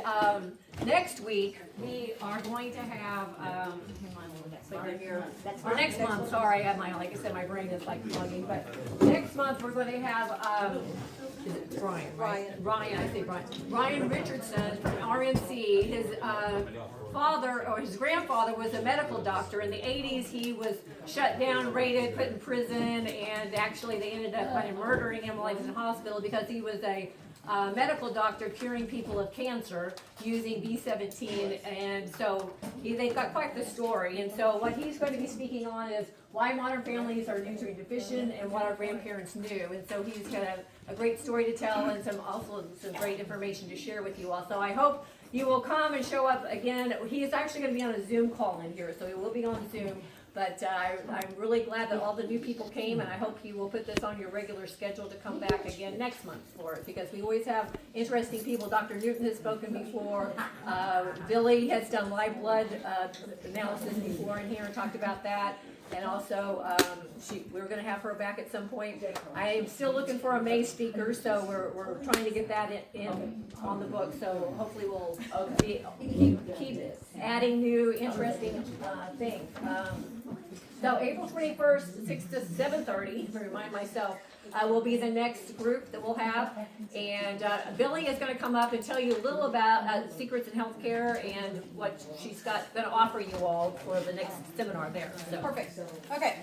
next week, we are going to have, hang on, click here. Or next month, sorry, like I said, my brain is like bugging, but next month, we're going to have, is it Brian? Ryan, I think Ryan Richardson from RMC. His father, or his grandfather, was a medical doctor. In the 80s, he was shut down, raided, put in prison, and actually they ended up kind of murdering him while he was in hospital because he was a medical doctor curing people of cancer using B17, and so they've got quite the story. And so what he's going to be speaking on is why modern families are nutrient deficient and what our grandparents knew. And so he's got a great story to tell and also some great information to share with you all. So I hope you will come and show up again. He is actually going to be on a Zoom call in here, so he will be on Zoom. But I'm really glad that all the new people came, and I hope you will put this on your regular schedule to come back again next month for it, because we always have interesting people. Dr. Newton has spoken before. Billy has done live blood analysis before in here and talked about that. And also, we're gonna have her back at some point. I am still looking for a May speaker, so we're trying to get that in on the book. So hopefully we'll keep adding new interesting things. So April 21st, 6 to 7:30, to remind myself, will be the next group that we'll have. And Billy is going to come up and tell you a little about secrets in healthcare and what she's going to offer you all for the next seminar there. So. Perfect. Okay.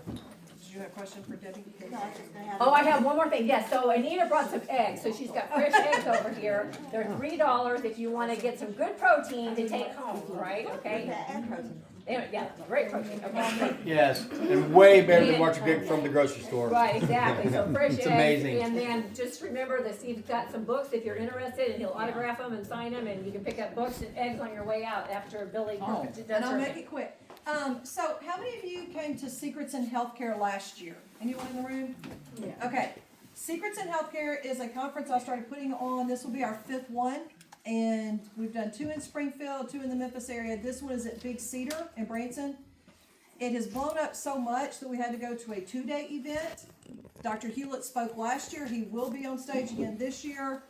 Did you have a question for Debbie? No, I was just gonna have. Oh, I have one more thing. Yes, so Anita brought some eggs. So she's got fresh eggs over here. They're $3 if you want to get some good protein to take home, right? Okay. And protein. Yeah, great protein. Okay. Yes, and way better than what you get from the grocery store. Right, exactly. So fresh It's eggs. amazing. And then just remember that Steve's got some books if you're interested, and he'll autograph them and sign them, and you can pick up books and eggs on your way out after Billy does And I'll her make thing. it quick. So how many of you came to Secrets in Healthcare last year? Anyone in the room? Yeah. Okay. Secrets in Healthcare is a conference I started putting on. This will be our 5th one. And we've done 2 in Springfield, 2 in the Memphis area. This one is at Big Cedar in Branson. It has blown up so much that we had to go to a 2-day event. Dr. Hewlett spoke last year. He will be on stage again this year.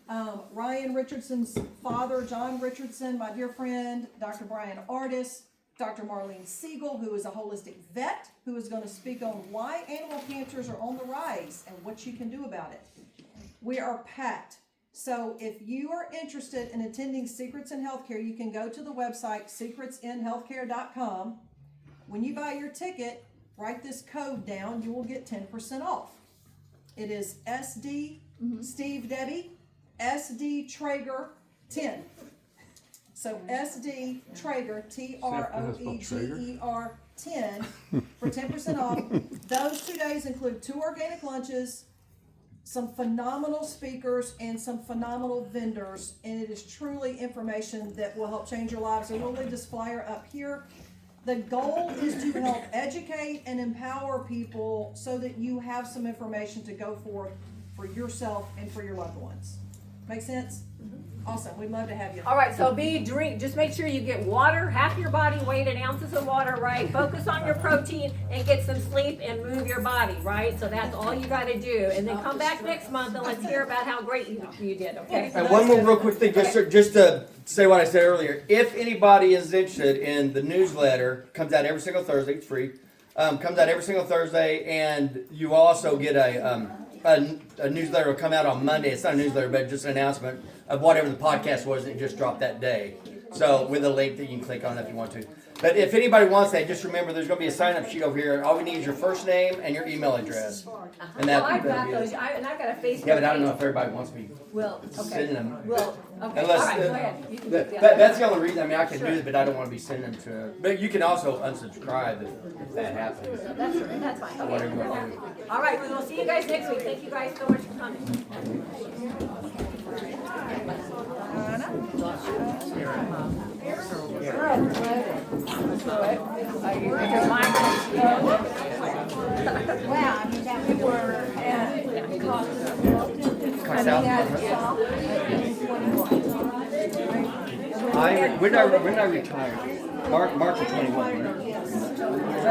Ryan Richardson's father, John Richardson, my dear friend, Dr. Brian Artis, Dr. Marlene Siegel, who is a holistic vet, who is going to speak on why animal cancers are on the rise and what you can do about it. We are packed. So if you are interested in attending Secrets in Healthcare, you can go to the website secretsinhealthcare.com. When you buy your ticket, write this code down. You will get 10% off. It is SD Steve Debbie, SD Traeger 10. So SD Traeger, TROEGER 10 for 10% off. Those 2 days include 2 organic lunches, some phenomenal speakers, and some phenomenal vendors, and it is truly information that will help change your lives. So we'll leave this flyer up here. The goal is to help educate and empower people so that you have some information to go forth for yourself and for your loved ones. Make sense? Awesome. We'd love to have you. All right, so just make sure you get water, half your body weight in ounces of water, right? Focus on your protein and get some sleep and move your body, right? So that's all you got to do. And then come back next month and let's hear about how great you did, okay? And one more real quick thing, just to say what I said earlier. If anybody is interested in the newsletter, comes out every single Thursday, it's free. Comes out every single Thursday, and you also get a newsletter will come out on Monday. It's not a newsletter, but just an announcement of whatever the podcast was that just dropped that day. So with a link that you can click on if you want to. But if anybody wants that, just remember there's going to be a sign-up sheet over here. All we need is your first name and your email address. And Well, I've got those, and I've got a Facebook. Yeah, but I don't know if everybody wants me Well, okay. sending them. Well, okay, all Unless, right, go ahead. You can- yeah. That's the only reason. I mean, I can do it, but I don't want to be sending them to. But you can also unsubscribe if that happens. That's fine. Okay. Whatever you want to do. All right, we will see you guys next week. Thank you guys so much for coming. Wow, I mean, that we were at When I retired, March of 21.